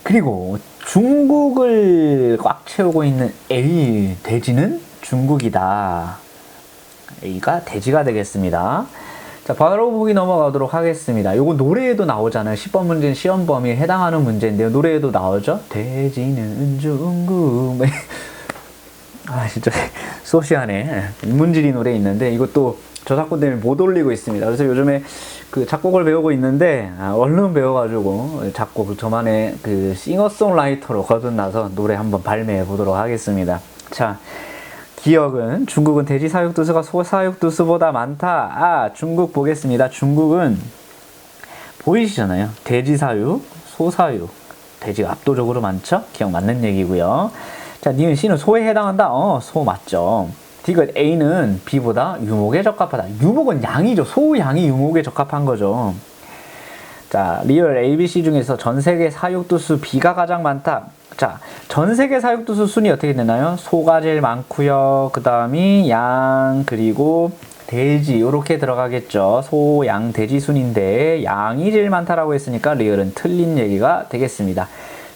[SPEAKER 1] 그리고 중국을 꽉 채우고 있는 A, 돼지는 중국이다. A가 돼지가 되겠습니다. 자, 바로 보기 넘어가도록 하겠습니다. 요거 노래에도 나오잖아요. 10번 문제는 시험 범위에 해당하는 문제인데요. 노래에도 나오죠. 돼지는 중국. 아, 진짜 소시하네. 문지리 노래 있는데 이것도 저작권 때문에 못 올리고 있습니다. 그래서 요즘에 그 작곡을 배우고 있는데 얼른 배워가지고 작곡 저만의 그 싱어송라이터로 거듭나서 노래 한번 발매해 보도록 하겠습니다. 자, 기억은 중국은 돼지 사육두수가 소 사육두수보다 많다. 중국 보겠습니다. 중국은 보이시잖아요. 돼지 사육, 소 사육. 돼지가 압도적으로 많죠? 기억 맞는 얘기고요. 자, 니은 C는 소에 해당한다. 소 맞죠. 디귿 A는 B보다 유목에 적합하다. 유목은 양이죠. 소 양이 유목에 적합한 거죠. 자, 리얼 ABC 중에서 전 세계 사육두수 B가 가장 많다. 자, 전 세계 사육두수 순위 어떻게 되나요? 소가 제일 많고요. 그 다음이 양, 그리고 돼지 이렇게 들어가겠죠. 소, 양, 돼지 순인데 양이 제일 많다라고 했으니까 리얼은 틀린 얘기가 되겠습니다.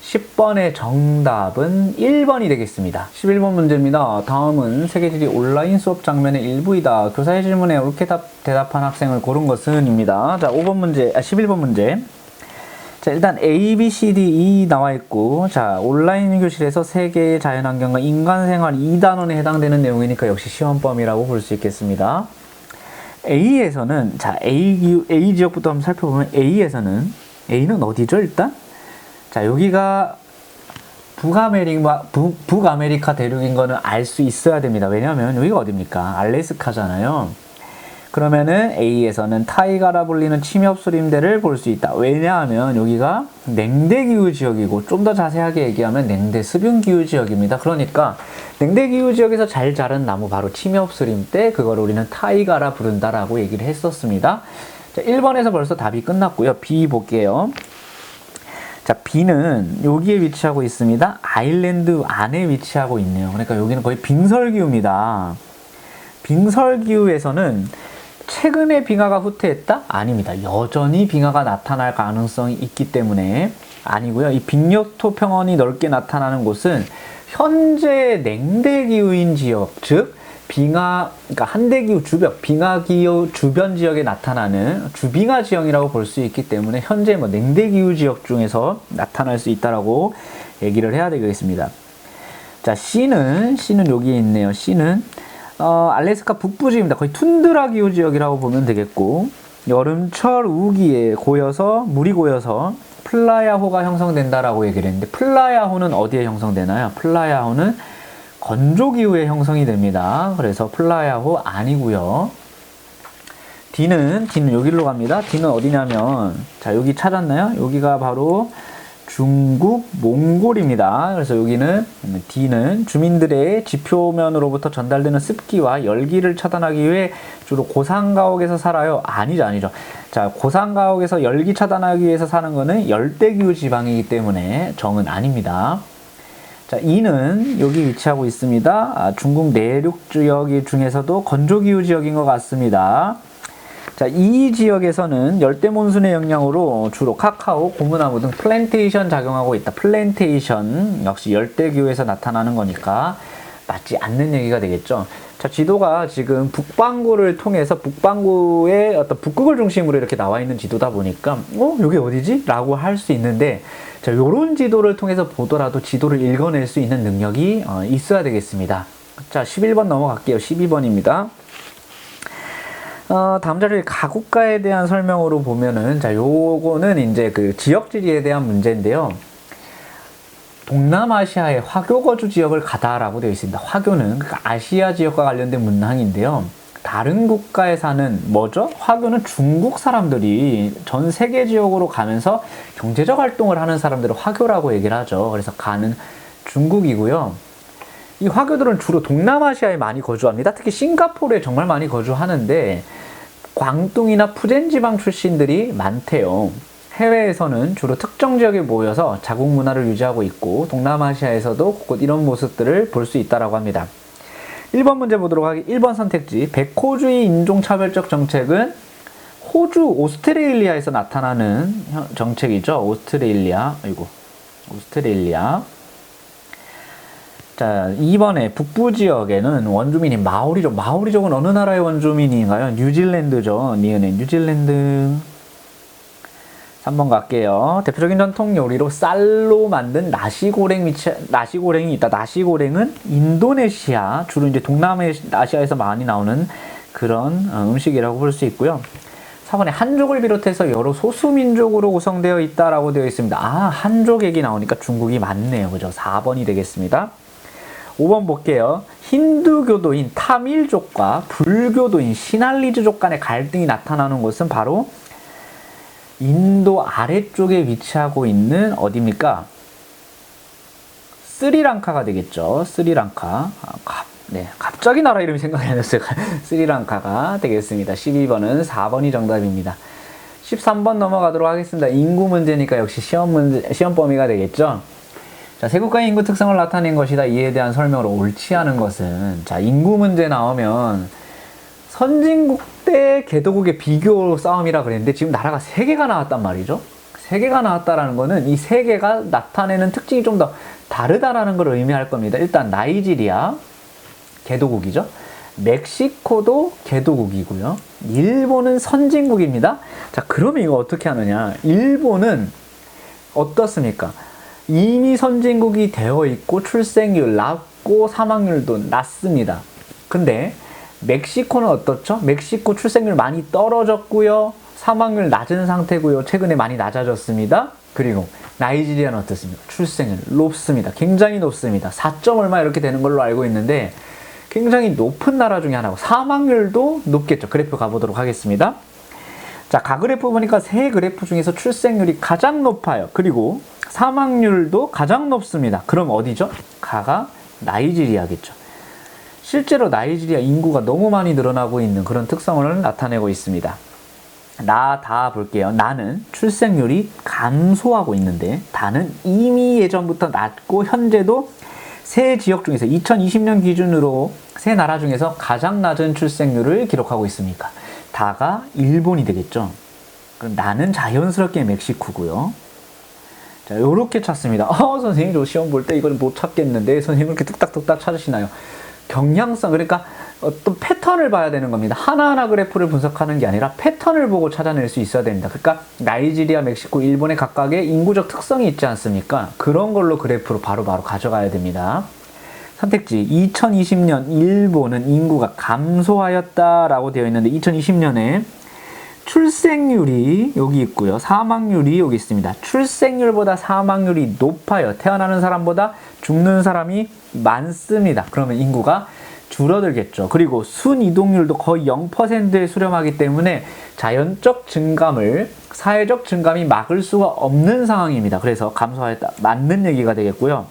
[SPEAKER 1] 10번의 정답은 1번이 되겠습니다. 11번 문제입니다. 다음은 세계지리 온라인 수업 장면의 일부이다. 교사의 질문에 옳게 대답한 학생을 고른 것은 입니다. 자, 11번 문제. 자, 일단 A, B, C, D, E 나와 있고, 자, 온라인 교실에서 세계의 자연환경과 인간생활 2단원에 해당되는 내용이니까 역시 시험범위라고 볼 수 있겠습니다. A에서는, 자, A 지역부터 한번 살펴보면 A는 어디죠, 일단? 자, 여기가 북아메리카 대륙인 거는 알 수 있어야 됩니다. 왜냐면 여기가 어딥니까? 알래스카잖아요. 그러면은 A에서는 타이가라 불리는 침엽수림대를 볼 수 있다. 왜냐하면 여기가 냉대기후 지역이고 좀 더 자세하게 얘기하면 냉대수변기후 지역입니다. 그러니까 냉대기후 지역에서 잘 자란 나무 바로 침엽수림대, 그걸 우리는 타이가라 부른다라고 얘기를 했었습니다. 자, 1번에서 벌써 답이 끝났고요. B 볼게요. 자, B는 여기에 위치하고 있습니다. 아일랜드 안에 위치하고 있네요. 그러니까 여기는 거의 빙설기후입니다. 빙설기후에서는 최근에 빙하가 후퇴했다? 아닙니다. 여전히 빙하가 나타날 가능성이 있기 때문에 아니고요. 이 빙력토 평원이 넓게 나타나는 곳은 현재 냉대기후인 지역, 즉 그러니까 한대기후 주변, 빙하기후 주변 지역에 나타나는 주빙하 지형이라고 볼 수 있기 때문에 현재 냉대기후 지역 중에서 나타날 수 있다라고 얘기를 해야 되겠습니다. 자, C는 여기에 있네요. C는 알래스카 북부지입니다. 거의 툰드라 기후 지역이라고 보면 되겠고, 여름철 우기에 물이 고여서 플라야호가 형성된다라고 얘기를 했는데, 플라야호는 어디에 형성되나요? 플라야호는 건조기후에 형성이 됩니다. 그래서 플라야호 아니고요. D는 여기로 갑니다. D는 어디냐면, 자, 여기 찾았나요? 여기가 바로 중국 몽골입니다. 그래서 여기는 D는 주민들의 지표면으로부터 전달되는 습기와 열기를 차단하기 위해 주로 고산가옥에서 살아요. 아니죠. 자, 고산가옥에서 열기 차단하기 위해서 사는 거는 열대기후 지방이기 때문에 정은 아닙니다. 자, E는 여기 위치하고 있습니다. 중국 내륙 지역 중에서도 건조기후 지역인 것 같습니다. 자, 이 지역에서는 열대몬순의 영향으로 주로 카카오, 고무나무 등 플랜테이션 작용하고 있다. 플랜테이션 역시 열대기후에서 나타나는 거니까 맞지 않는 얘기가 되겠죠. 자, 지도가 지금 북반구를 통해서 북반구의 어떤 북극을 중심으로 이렇게 나와 있는 지도다 보니까 여기 어디지? 라고 할 수 있는데, 자, 요런 지도를 통해서 보더라도 지도를 읽어낼 수 있는 능력이 있어야 되겠습니다. 자, 11번 넘어갈게요. 12번입니다. 다음 자료의 가국가에 대한 설명으로 보면은, 자, 요거는 이제 그 지역지리에 대한 문제인데요. 동남아시아의 화교 거주 지역을 가다라고 되어 있습니다. 화교는 아시아 지역과 관련된 문항인데요. 다른 국가에 사는 뭐죠? 화교는 중국 사람들이 전 세계 지역으로 가면서 경제적 활동을 하는 사람들을 화교라고 얘기를 하죠. 그래서 가는 중국이고요. 이 화교들은 주로 동남아시아에 많이 거주합니다. 특히 싱가포르에 정말 많이 거주하는데 광둥이나 푸젠 지방 출신들이 많대요. 해외에서는 주로 특정 지역에 모여서 자국 문화를 유지하고 있고 동남아시아에서도 곳곳 이런 모습들을 볼 수 있다고 합니다. 1번 문제 보도록 하겠습니다. 1번 선택지, 백호주의 인종차별적 정책은 호주, 오스트레일리아에서 나타나는 정책이죠. 오스트레일리아. 자, 이번에 북부 지역에는 원주민이 마오리족. 마오리족은 어느 나라의 원주민인가요? 뉴질랜드죠. 니은의 뉴질랜드. 3번 갈게요. 대표적인 전통 요리로 쌀로 만든 나시고랭이 있다. 나시고랭은 인도네시아, 주로 이제 동남아시아에서 많이 나오는 그런 음식이라고 볼 수 있고요. 4번에 한족을 비롯해서 여러 소수민족으로 구성되어 있다라고 되어 있습니다. 아, 한족 얘기 나오니까 중국이 맞네요. 그죠? 4번이 되겠습니다. 5번 볼게요. 힌두교도인 타밀족과 불교도인 시날리즈족 간의 갈등이 나타나는 곳은 바로 인도 아래쪽에 위치하고 있는 어디입니까? 스리랑카가 되겠죠. 스리랑카. 네, 갑자기 나라 이름이 생각이 안 났어요. 스리랑카가 되겠습니다. 12번은 4번이 정답입니다. 13번 넘어가도록 하겠습니다. 인구 문제니까 역시 시험 범위가 되겠죠. 자, 세국가의 인구 특성을 나타낸 것이다. 이에 대한 설명으로 옳지 않은 것은, 자, 인구 문제 나오면 선진국 대 개도국의 비교 싸움이라 그랬는데 지금 나라가 3개가 나왔단 말이죠. 3개가 나왔다라는 거는 이 3개가 나타내는 특징이 좀 더 다르다라는 걸 의미할 겁니다. 일단 나이지리아 개도국이죠. 멕시코도 개도국이고요. 일본은 선진국입니다. 자, 그러면 이거 어떻게 하느냐? 일본은 어떻습니까? 이미 선진국이 되어 있고 출생률 낮고 사망률도 낮습니다. 근데 멕시코는 어떻죠? 멕시코 출생률 많이 떨어졌고요. 사망률 낮은 상태고요. 최근에 많이 낮아졌습니다. 그리고 나이지리아는 어떻습니까? 출생률 높습니다. 굉장히 높습니다. 4점 얼마 이렇게 되는 걸로 알고 있는데 굉장히 높은 나라 중에 하나고 사망률도 높겠죠. 그래프 가보도록 하겠습니다. 자, 각 그래프 보니까 세 그래프 중에서 출생률이 가장 높아요. 그리고 사망률도 가장 높습니다. 그럼 어디죠? 가가 나이지리아겠죠. 실제로 나이지리아 인구가 너무 많이 늘어나고 있는 그런 특성을 나타내고 있습니다. 다 볼게요. 나는 출생률이 감소하고 있는데 다는 이미 예전부터 낮고 현재도 세 지역 중에서 2020년 기준으로 세 나라 중에서 가장 낮은 출생률을 기록하고 있습니까? 다가 일본이 되겠죠. 그럼 나는 자연스럽게 멕시코고요. 자, 요렇게 찾습니다. 선생님 저 시험 볼 때 이걸 못 찾겠는데 선생님 이렇게 뚝딱뚝딱 찾으시나요? 경향성, 그러니까 어떤 패턴을 봐야 되는 겁니다. 하나하나 그래프를 분석하는 게 아니라 패턴을 보고 찾아낼 수 있어야 됩니다. 그러니까 나이지리아, 멕시코, 일본의 각각의 인구적 특성이 있지 않습니까? 그런 걸로 그래프로 바로바로 가져가야 됩니다. 선택지 2020년 일본은 인구가 감소하였다라고 되어 있는데 2020년에 출생률이 여기 있고요. 사망률이 여기 있습니다. 출생률보다 사망률이 높아요. 태어나는 사람보다 죽는 사람이 많습니다. 그러면 인구가 줄어들겠죠. 그리고 순이동률도 거의 0%에 수렴하기 때문에 자연적 증감을, 사회적 증감이 막을 수가 없는 상황입니다. 그래서 감소하였다. 맞는 얘기가 되겠고요.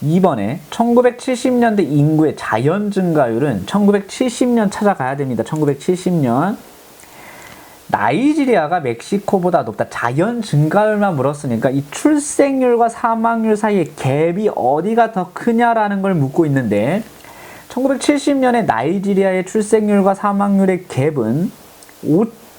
[SPEAKER 1] 2번에 1970년대 인구의 자연 증가율은 1970년 찾아가야 됩니다. 1970년. 나이지리아가 멕시코보다 높다. 자연 증가율만 물었으니까 이 출생률과 사망률 사이의 갭이 어디가 더 크냐라는 걸 묻고 있는데 1970년에 나이지리아의 출생률과 사망률의 갭은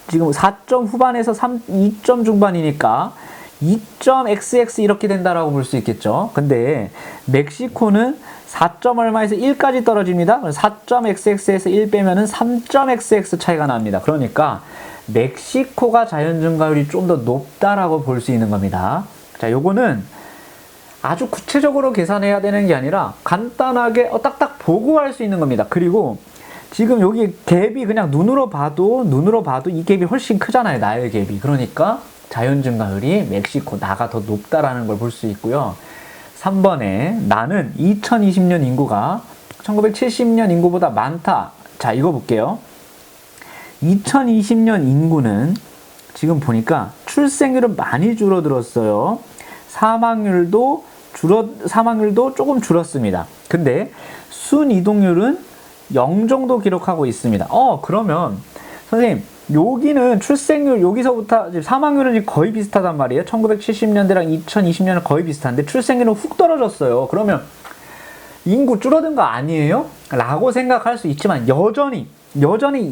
[SPEAKER 1] 지금 4점 후반에서 2점 중반이니까 2.xx 이렇게 된다라고 볼 수 있겠죠. 근데 멕시코는 4점 얼마에서 1까지 떨어집니다. 4.xx에서 1 빼면은 3.xx 차이가 납니다. 그러니까 멕시코가 자연 증가율이 좀 더 높다라고 볼 수 있는 겁니다. 자, 요거는 아주 구체적으로 계산해야 되는 게 아니라 간단하게 딱딱 보고 할 수 있는 겁니다. 그리고 지금 여기 갭이 그냥 눈으로 봐도 이 갭이 훨씬 크잖아요. 나의 갭이. 그러니까 자연 증가율이 멕시코 나가 더 높다라는 걸 볼 수 있고요. 3번에 나는 2020년 인구가 1970년 인구보다 많다. 자, 이거 볼게요. 2020년 인구는 지금 보니까 출생률은 많이 줄어들었어요. 사망률도 조금 줄었습니다. 근데 순이동률은 0 정도 기록하고 있습니다. 그러면 선생님 여기는 출생률 여기서부터 사망률은 거의 비슷하단 말이에요. 1970년대랑 2020년은 거의 비슷한데 출생률은 훅 떨어졌어요. 그러면 인구 줄어든 거 아니에요? 라고 생각할 수 있지만 여전히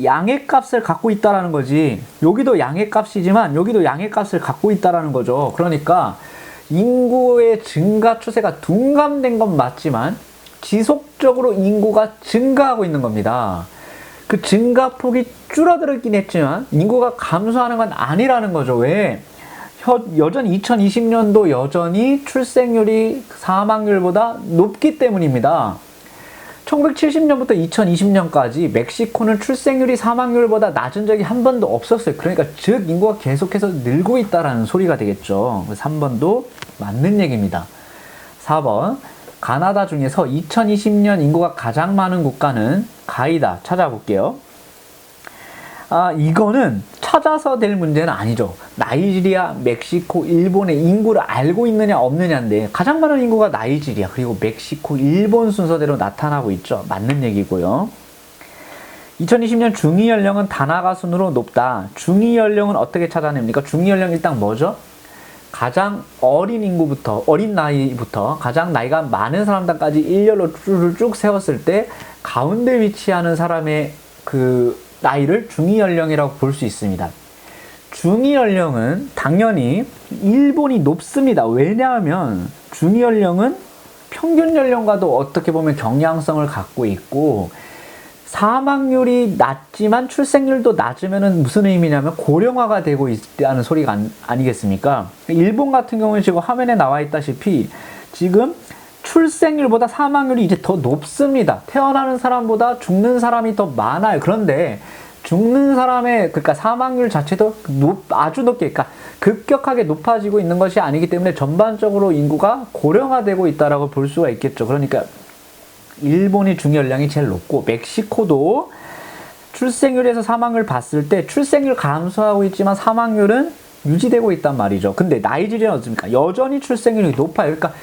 [SPEAKER 1] 양의 값을 갖고 있다라는 거지. 여기도 양의 값이지만 여기도 양의 값을 갖고 있다라는 거죠. 그러니까 인구의 증가 추세가 둔감된 건 맞지만 지속적으로 인구가 증가하고 있는 겁니다. 그 증가폭이 줄어들긴 했지만 인구가 감소하는 건 아니라는 거죠. 왜? 여전히 2020년도 여전히 출생률이 사망률보다 높기 때문입니다. 1970년부터 2020년까지 멕시코는 출생률이 사망률보다 낮은 적이 한 번도 없었어요. 그러니까 즉 인구가 계속해서 늘고 있다는 소리가 되겠죠. 그래서 3번도 맞는 얘기입니다. 4번 가나다 중에서 2020년 인구가 가장 많은 국가는 가이다. 찾아볼게요. 이거는 찾아서 될 문제는 아니죠. 나이지리아, 멕시코, 일본의 인구를 알고 있느냐 없느냐인데 가장 많은 인구가 나이지리아 그리고 멕시코, 일본 순서대로 나타나고 있죠. 맞는 얘기고요. 2020년 중위 연령은 다나가 순으로 높다. 중위 연령은 어떻게 찾아냅니까? 중위 연령 일단 뭐죠? 가장 어린 인구부터 어린 나이부터 가장 나이가 많은 사람들까지 일렬로 쭉 세웠을 때 가운데 위치하는 사람의 그 나이를 중위 연령이라고 볼 수 있습니다. 중위 연령은 당연히 일본이 높습니다. 왜냐하면 중위 연령은 평균 연령과도 어떻게 보면 경향성을 갖고 있고 사망률이 낮지만 출생률도 낮으면 무슨 의미냐면 고령화가 되고 있다는 소리가 아니겠습니까? 일본 같은 경우는 지금 화면에 나와 있다시피 지금 출생률보다 사망률이 이제 더 높습니다. 태어나는 사람보다 죽는 사람이 더 많아요. 그런데 죽는 사람의 그러니까 사망률 자체도 아주 높게 그러니까 급격하게 높아지고 있는 것이 아니기 때문에 전반적으로 인구가 고령화되고 있다라고 볼 수가 있겠죠. 그러니까 일본이 중연령이 제일 높고 멕시코도 출생률에서 사망률 봤을 때 출생률 감소하고 있지만 사망률은 유지되고 있단 말이죠. 근데 나이지리아는 어떻습니까? 여전히 출생률이 높아요. 그러니까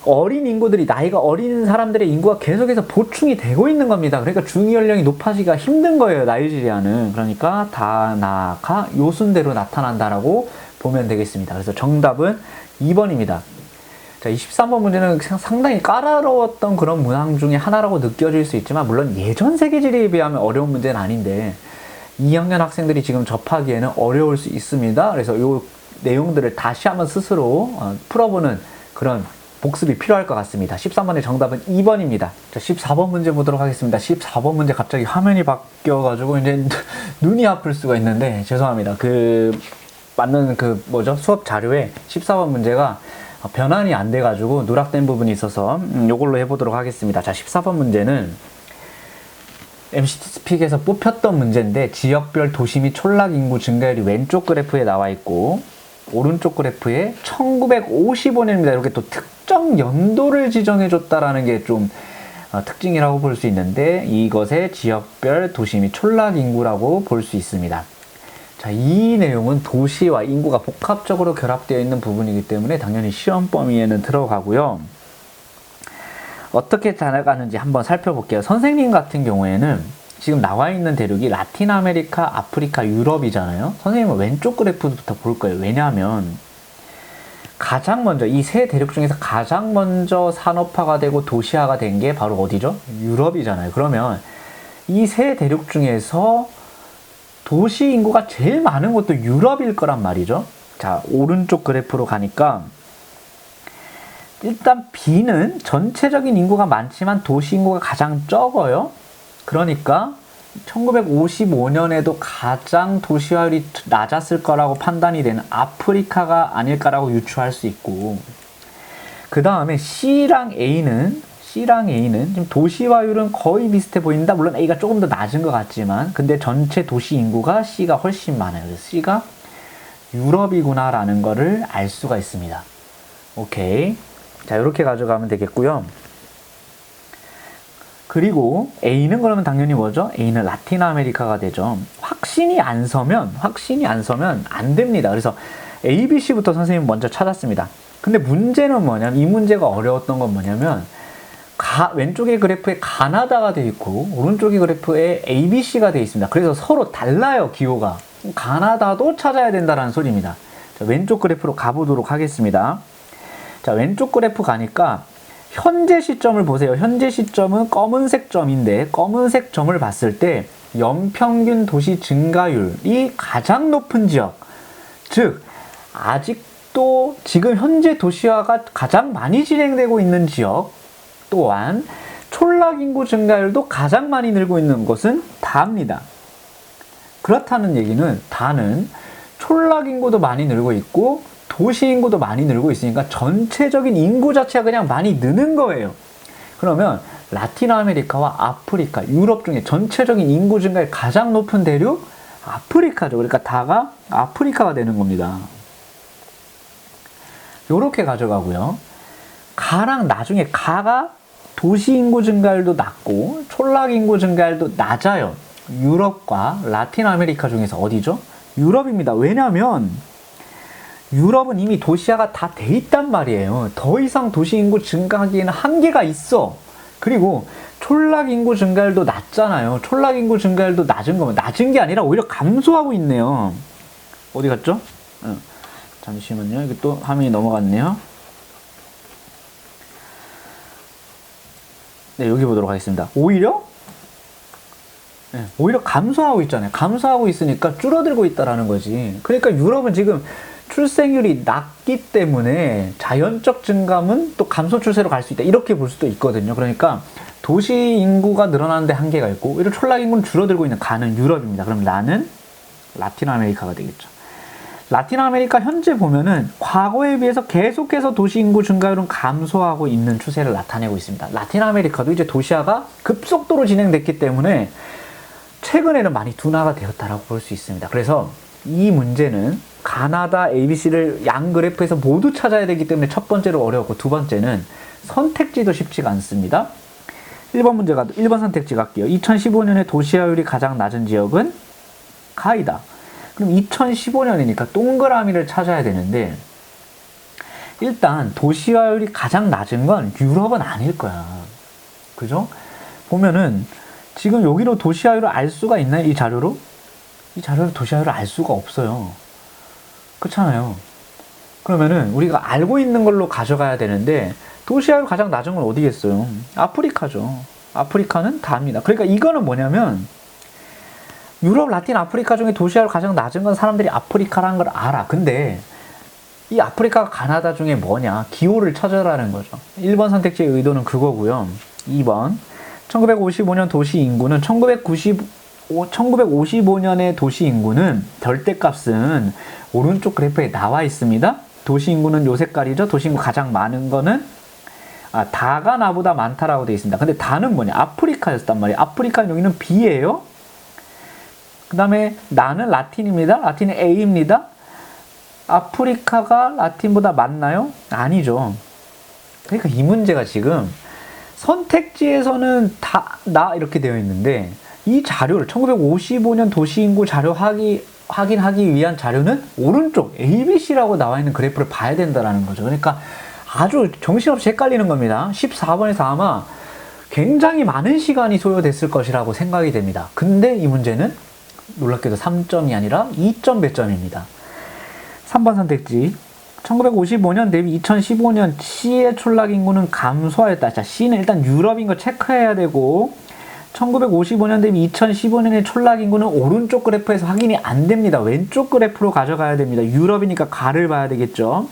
[SPEAKER 1] 어린 인구들이 나이가 어린 사람들의 인구가 계속해서 보충이 되고 있는 겁니다. 그러니까 중위연령이 높아지기가 힘든 거예요. 나이지리아는. 그러니까 다나가 요 순대로 나타난다라고 보면 되겠습니다. 그래서 정답은 2번입니다. 자, 23번 문제는 상당히 까다로웠던 그런 문항 중에 하나라고 느껴질 수 있지만 물론 예전 세계지리에 비하면 어려운 문제는 아닌데 2학년 학생들이 지금 접하기에는 어려울 수 있습니다. 그래서 요 내용들을 다시 한번 스스로 풀어보는 그런 복습이 필요할 것 같습니다. 13번의 정답은 2번입니다. 자, 14번 문제 보도록 하겠습니다. 14번 문제 갑자기 화면이 바뀌어가지고 이제 눈이 아플 수가 있는데 죄송합니다. 맞는 수업 자료에 14번 문제가 변환이 안 돼가지고 누락된 부분이 있어서 요걸로 해보도록 하겠습니다. 자, 14번 문제는 MCT 스픽에서 뽑혔던 문제인데 지역별 도시 및 촌락 인구 증가율이 왼쪽 그래프에 나와 있고 오른쪽 그래프에 1955년입니다. 이렇게 또 특정 연도를 지정해줬다라는 게 좀 특징이라고 볼 수 있는데 이것의 지역별 도시 및 촌락 인구라고 볼 수 있습니다. 자, 이 내용은 도시와 인구가 복합적으로 결합되어 있는 부분이기 때문에 당연히 시험 범위에는 들어가고요. 어떻게 자라가는지 한번 살펴볼게요. 선생님 같은 경우에는 지금 나와 있는 대륙이 라틴 아메리카, 아프리카, 유럽이잖아요. 선생님은 왼쪽 그래프부터 볼 거예요. 왜냐하면 가장 먼저 이 세 대륙 중에서 가장 먼저 산업화가 되고 도시화가 된 게 바로 어디죠? 유럽이잖아요. 그러면 이 세 대륙 중에서 도시 인구가 제일 많은 것도 유럽일 거란 말이죠. 자, 오른쪽 그래프로 가니까 일단 B는 전체적인 인구가 많지만 도시 인구가 가장 적어요. 그러니까 1955년에도 가장 도시화율이 낮았을 거라고 판단이 되는 아프리카가 아닐까라고 유추할 수 있고 그 다음에 C랑 A는 지금 도시화율은 거의 비슷해 보인다. 물론 A가 조금 더 낮은 것 같지만 근데 전체 도시 인구가 C가 훨씬 많아요. 그래서 C가 유럽이구나 라는 거를 알 수가 있습니다. 오케이. 자, 이렇게 가져가면 되겠고요. 그리고 A는 그러면 당연히 뭐죠? A는 라틴 아메리카가 되죠. 확신이 안 서면 안 됩니다. 그래서 A, B, C부터 선생님 먼저 찾았습니다. 근데 문제는 뭐냐면 이 문제가 어려웠던 건 뭐냐면 왼쪽의 그래프에 가나다가 되어 있고 오른쪽의 그래프에 A, B, C가 되어 있습니다. 그래서 서로 달라요. 기호가. 가나다도 찾아야 된다는 소리입니다. 자, 왼쪽 그래프로 가보도록 하겠습니다. 자, 왼쪽 그래프 가니까 현재 시점을 보세요. 현재 시점은 검은색 점인데 검은색 점을 봤을 때 연평균 도시 증가율이 가장 높은 지역 즉 아직 또 지금 현재 도시화가 가장 많이 진행되고 있는 지역 또한 촌락 인구 증가율도 가장 많이 늘고 있는 곳은 다입니다. 그렇다는 얘기는 다는 촌락 인구도 많이 늘고 있고 도시 인구도 많이 늘고 있으니까 전체적인 인구 자체가 그냥 많이 느는 거예요. 그러면 라틴 아메리카와 아프리카, 유럽 중에 전체적인 인구 증가율 가장 높은 대륙 아프리카죠. 그러니까 다가 아프리카가 되는 겁니다. 요렇게 가져가고요. 가랑 나중에 가가 도시 인구 증가율도 낮고 촌락 인구 증가율도 낮아요. 유럽과 라틴 아메리카 중에서 어디죠? 유럽입니다. 왜냐면 유럽은 이미 도시화가 다 돼 있단 말이에요. 더 이상 도시 인구 증가하기에는 한계가 있어. 그리고 촌락 인구 증가율도 낮잖아요. 촌락 인구 증가율도 낮은 거면 낮은 게 아니라 오히려 감소하고 있네요. 어디 갔죠? 잠시만요. 이게 또 화면이 넘어갔네요. 네, 여기 보도록 하겠습니다. 오히려 감소하고 있잖아요. 감소하고 있으니까 줄어들고 있다라는 거지. 그러니까 유럽은 지금 출생률이 낮기 때문에 자연적 증감은 또 감소 추세로 갈 수 있다. 이렇게 볼 수도 있거든요. 그러니까 도시 인구가 늘어나는데 한계가 있고 오히려 촌락 인구는 줄어들고 있는 가는 유럽입니다. 그럼 나는 라틴 아메리카가 되겠죠. 라틴 아메리카 현재 보면은 과거에 비해서 계속해서 도시 인구 증가율은 감소하고 있는 추세를 나타내고 있습니다. 라틴 아메리카도 이제 도시화가 급속도로 진행됐기 때문에 최근에는 많이 둔화가 되었다라고 볼 수 있습니다. 그래서 이 문제는 가나다 ABC를 양 그래프에서 모두 찾아야 되기 때문에 첫 번째로 어려웠고 두 번째는 선택지도 쉽지가 않습니다. 1번 선택지 갈게요. 2015년에 도시화율이 가장 낮은 지역은 가이다. 그럼 2015년이니까 동그라미를 찾아야 되는데 일단 도시화율이 가장 낮은 건 유럽은 아닐 거야. 그죠? 보면은 지금 여기로 도시화율을 알 수가 있나요? 이 자료로? 이 자료로 도시화율을 알 수가 없어요. 그렇잖아요. 그러면은 우리가 알고 있는 걸로 가져가야 되는데 도시화율 가장 낮은 건 어디겠어요? 아프리카죠. 아프리카는 다입니다. 그러니까 이거는 뭐냐면 유럽, 라틴 아프리카 중에 도시화율 가장 낮은 건 사람들이 아프리카라는 걸 알아. 근데 이 아프리카가 가나다 중에 뭐냐? 기호를 찾아라는 거죠. 1번 선택지의 의도는 그거고요. 2번 1955년 도시 인구는 1955년의 도시 인구는 절대값은 오른쪽 그래프에 나와 있습니다. 도시 인구는 요 색깔이죠. 도시 인구 가장 많은 거는 다가 나보다 많다라고 되어 있습니다. 근데 다는 뭐냐? 아프리카였단 말이에요. 아프리카는 여기는 B예요. 그 다음에 나는 라틴입니다. 라틴은 A입니다. 아프리카가 라틴보다 많나요? 아니죠. 그러니까 이 문제가 지금 선택지에서는 다 나 이렇게 되어 있는데 이 자료를 1955년 도시인구 자료 확인하기 위한 자료는 오른쪽 ABC라고 나와 있는 그래프를 봐야 된다는 거죠. 그러니까 아주 정신없이 헷갈리는 겁니다. 14번에서 아마 굉장히 많은 시간이 소요됐을 것이라고 생각이 됩니다. 근데 이 문제는 놀랍게도 3점이 아니라 2점 배점입니다. 3번 선택지 1955년 대비 2015년 C의 촌락 인구는 감소하였다. 자, C는 일단 유럽인 거 체크해야 되고 1955년 대비 2015년의 촌락 인구는 오른쪽 그래프에서 확인이 안 됩니다. 왼쪽 그래프로 가져가야 됩니다. 유럽이니까 가를 봐야 되겠죠.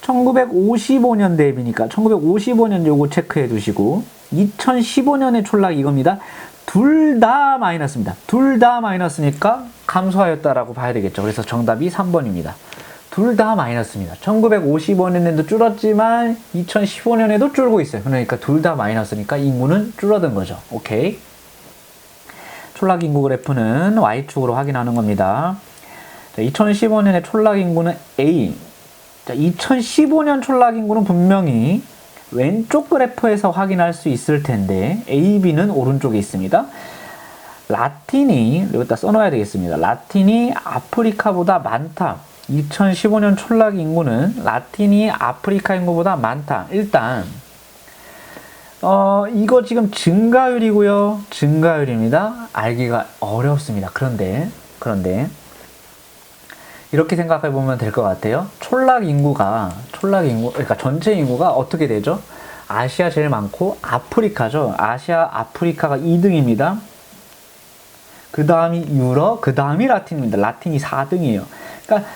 [SPEAKER 1] 1955년 대비니까 1955년 요거 체크해 두시고 2015년의 촌락 이겁니다. 둘 다 마이너스입니다. 둘 다 마이너스니까 감소하였다라고 봐야 되겠죠. 그래서 정답이 3번입니다. 둘 다 마이너스입니다. 1955년에도 줄었지만 2015년에도 줄고 있어요. 그러니까 둘 다 마이너스니까 인구는 줄어든 거죠. 오케이. 촌락 인구 그래프는 Y축으로 확인하는 겁니다. 자, 2015년의 촌락 인구는 A. 자, 2015년 촌락 인구는 분명히 왼쪽 그래프에서 확인할 수 있을 텐데 A, B는 오른쪽에 있습니다. 라틴이 여기다 써놓아야 되겠습니다. 라틴이 아프리카보다 많다. 2015년 촌락 인구는 라틴이 아프리카 인구보다 많다. 일단 이거 지금 증가율이고요. 증가율입니다. 알기가 어렵습니다. 그런데 이렇게 생각해 보면 될 것 같아요. 그러니까 전체 인구가 어떻게 되죠? 아시아 제일 많고 아프리카죠. 아프리카가 2등입니다. 그 다음이 유럽, 그 다음이 라틴입니다. 라틴이 4등이에요. 그러니까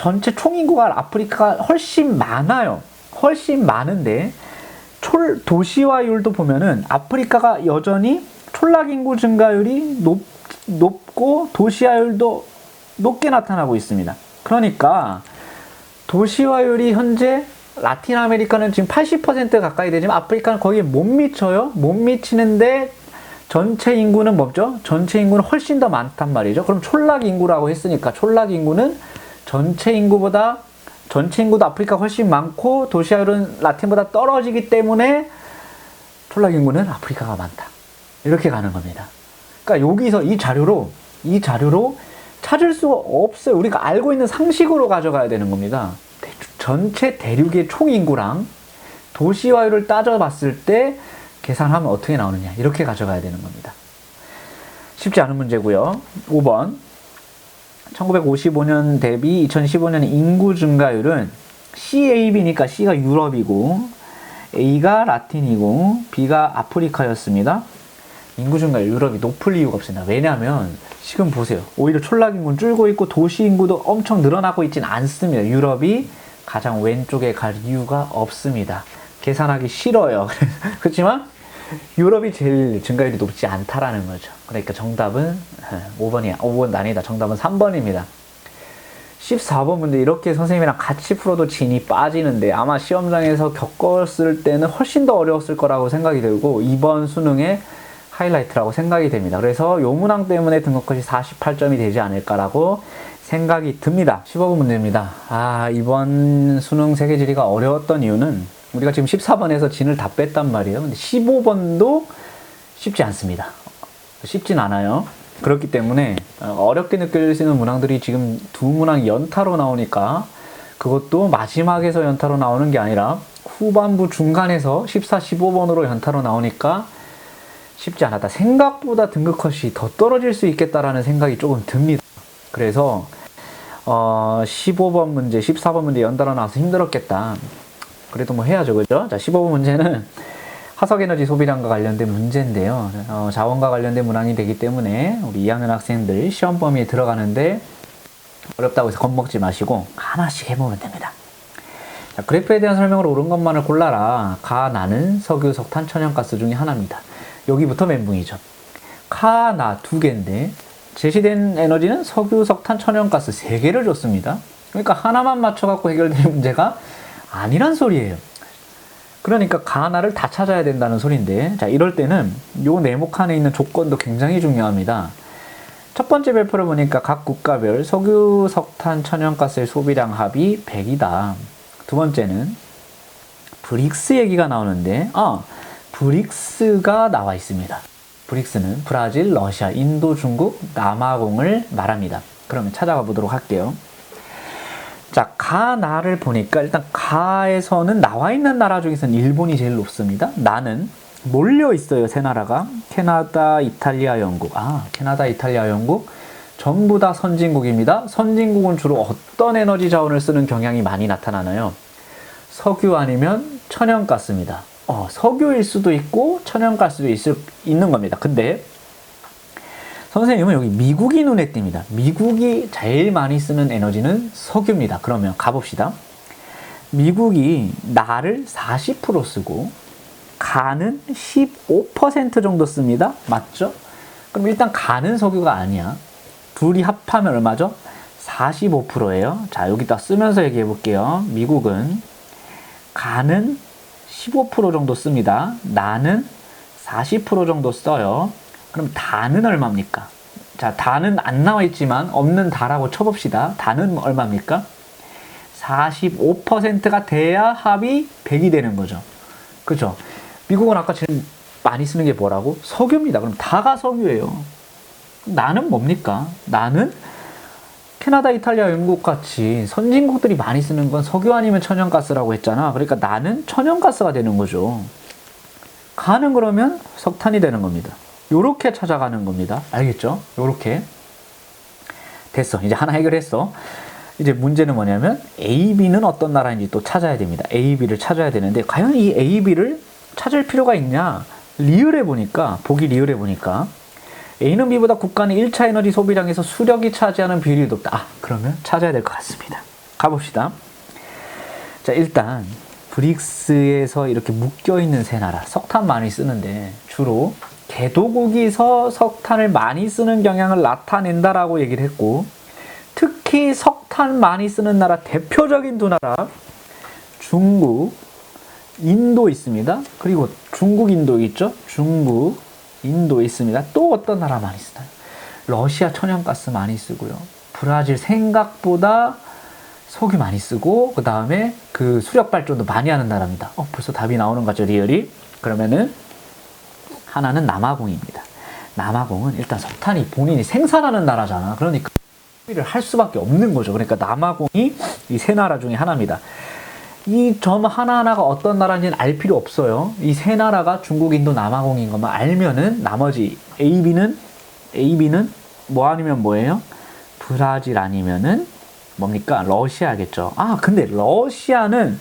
[SPEAKER 1] 전체 총인구가 아프리카가 훨씬 많아요. 훨씬 많은데 도시화율도 보면은 아프리카가 여전히 촌락인구 증가율이 높고 도시화율도 높게 나타나고 있습니다. 그러니까 도시화율이 현재 라틴 아메리카는 지금 80% 가까이 되지만 아프리카는 거기에 못 미쳐요. 못 미치는데 전체 인구는 뭐죠? 전체 인구는 훨씬 더 많단 말이죠. 그럼 촌락 인구라고 했으니까 촌락 인구는 전체 인구도 아프리카 훨씬 많고 도시화율은 라틴보다 떨어지기 때문에 촌락 인구는 아프리카가 많다. 이렇게 가는 겁니다. 그러니까 여기서 이 자료로 찾을 수가 없어요. 우리가 알고 있는 상식으로 가져가야 되는 겁니다. 전체 대륙의 총인구랑 도시화율을 따져봤을 때 계산하면 어떻게 나오느냐 이렇게 가져가야 되는 겁니다. 쉽지 않은 문제고요. 5번 1955년 대비 2015년 인구 증가율은 CAB니까 C가 유럽이고 A가 라틴이고 B가 아프리카였습니다. 인구 증가율 유럽이 높을 이유가 없습니다. 왜냐하면 지금 보세요. 오히려 촌락 인구는 줄고 있고 도시 인구도 엄청 늘어나고 있지는 않습니다. 유럽이 가장 왼쪽에 갈 이유가 없습니다. 계산하기 싫어요. 그렇지만 유럽이 제일 증가율이 높지 않다라는 거죠. 그러니까 정답은 5번 아니다. 정답은 3번입니다. 14번 문제 이렇게 선생님이랑 같이 풀어도 진이 빠지는데 아마 시험장에서 겪었을 때는 훨씬 더 어려웠을 거라고 생각이 들고 이번 수능의 하이라이트라고 생각이 됩니다. 그래서 요 문항 때문에 등급컷이 48점이 되지 않을까라고 생각이 듭니다. 15번 문제입니다. 이번 수능 세계지리가 어려웠던 이유는 우리가 지금 14번에서 진을 다 뺐단 말이에요. 근데 15번도 쉽지 않습니다. 쉽진 않아요. 그렇기 때문에 어렵게 느껴지는 문항들이 지금 두 문항 연타로 나오니까 그것도 마지막에서 연타로 나오는 게 아니라 후반부 중간에서 14, 15번으로 연타로 나오니까 쉽지 않았다. 생각보다 등급컷이 더 떨어질 수 있겠다라는 생각이 조금 듭니다. 그래서 15번 문제, 14번 문제 연달아 나와서 힘들었겠다. 그래도 뭐 해야죠, 그죠? 자, 15번 문제는 화석에너지 소비량과 관련된 문제인데요. 자원과 관련된 문항이 되기 때문에 우리 2학년 학생들 시험 범위에 들어가는데 어렵다고 해서 겁먹지 마시고 하나씩 해보면 됩니다. 자, 그래프에 대한 설명을 옳은 것만을 골라라. 가, 나는 석유, 석탄, 천연가스 중에 하나입니다. 여기부터 멘붕이죠. 가, 나 두 개인데 제시된 에너지는 석유, 석탄, 천연가스 세 개를 줬습니다. 그러니까 하나만 맞춰갖고 해결될 문제가 아니란 소리예요. 그러니까 가나를 다 찾아야 된다는 소리인데, 자, 이럴 때는 요 네모 칸에 있는 조건도 굉장히 중요합니다. 첫 번째 별표를 보니까 각 국가별 석유, 석탄, 천연가스의 소비량 합이 100이다. 두 번째는 브릭스 얘기가 나오는데, 브릭스가 나와 있습니다. 브릭스는 브라질, 러시아, 인도, 중국, 남아공을 말합니다. 그러면 찾아가 보도록 할게요. 자, 가나를 보니까 일단 가에서는 나와 있는 나라 중에서는 일본이 제일 높습니다. 나는 몰려 있어요, 세 나라가. 캐나다, 이탈리아, 영국. 캐나다, 이탈리아, 영국 전부 다 선진국입니다. 선진국은 주로 어떤 에너지 자원을 쓰는 경향이 많이 나타나나요? 석유 아니면 천연가스입니다. 석유일 수도 있고 천연가스도 있는 겁니다. 근데 선생님은 여기 미국이 눈에 띕니다. 미국이 제일 많이 쓰는 에너지는 석유입니다. 그러면 가봅시다. 미국이 나를 40% 쓰고 가는 15% 정도 씁니다. 맞죠? 그럼 일단 가는 석유가 아니야. 둘이 합하면 얼마죠? 45%예요. 자, 여기다 쓰면서 얘기해 볼게요. 미국은 가는 15% 정도 씁니다. 나는 40% 정도 써요. 그럼 다는 얼마입니까? 자, 다는 안 나와 있지만 없는 다라고 쳐봅시다. 다는 얼마입니까? 45%가 돼야 합이 100이 되는 거죠. 그죠? 미국은 아까 제일 많이 쓰는 게 뭐라고? 석유입니다. 그럼 다가 석유예요. 나는 뭡니까? 나는 캐나다, 이탈리아, 영국 같이 선진국들이 많이 쓰는 건 석유 아니면 천연가스라고 했잖아. 그러니까 나는 천연가스가 되는 거죠. 가는 그러면 석탄이 되는 겁니다. 요렇게 찾아가는 겁니다. 알겠죠? 요렇게. 됐어. 이제 하나 해결했어. 이제 문제는 뭐냐면 A, B는 어떤 나라인지 또 찾아야 됩니다. A, B를 찾아야 되는데 과연 이 A, B를 찾을 필요가 있냐? 보기 리을해 보니까 A는 B보다 국가는 1차 에너지 소비량에서 수력이 차지하는 비율이 높다. 그러면 찾아야 될 것 같습니다. 가봅시다. 자, 일단 브릭스에서 이렇게 묶여있는 세 나라, 석탄 많이 쓰는데 주로 개도국에서 석탄을 많이 쓰는 경향을 나타낸다라고 얘기를 했고, 특히 석탄 많이 쓰는 나라 대표적인 두 나라, 중국, 인도 있습니다. 그리고 중국, 인도 있죠? 중국, 인도 있습니다. 또 어떤 나라 많이 쓰나요? 러시아 천연가스 많이 쓰고요. 브라질 생각보다 석유 많이 쓰고, 그 다음에 그 수력 발전도 많이 하는 나라입니다. 벌써 답이 나오는 거죠, 리얼이? 그러면은 하나는 남아공입니다. 남아공은 일단 석탄이 본인이 생산하는 나라잖아. 그러니까 소비를 할 수밖에 없는 거죠. 그러니까 남아공이 이 세 나라 중에 하나입니다. 이 점 하나하나가 어떤 나라인지는 알 필요 없어요. 이 세 나라가 중국, 인도, 남아공인 것만 알면은 나머지 AB는 뭐 아니면 뭐예요? 브라질 아니면은 뭡니까? 러시아겠죠. 근데 러시아는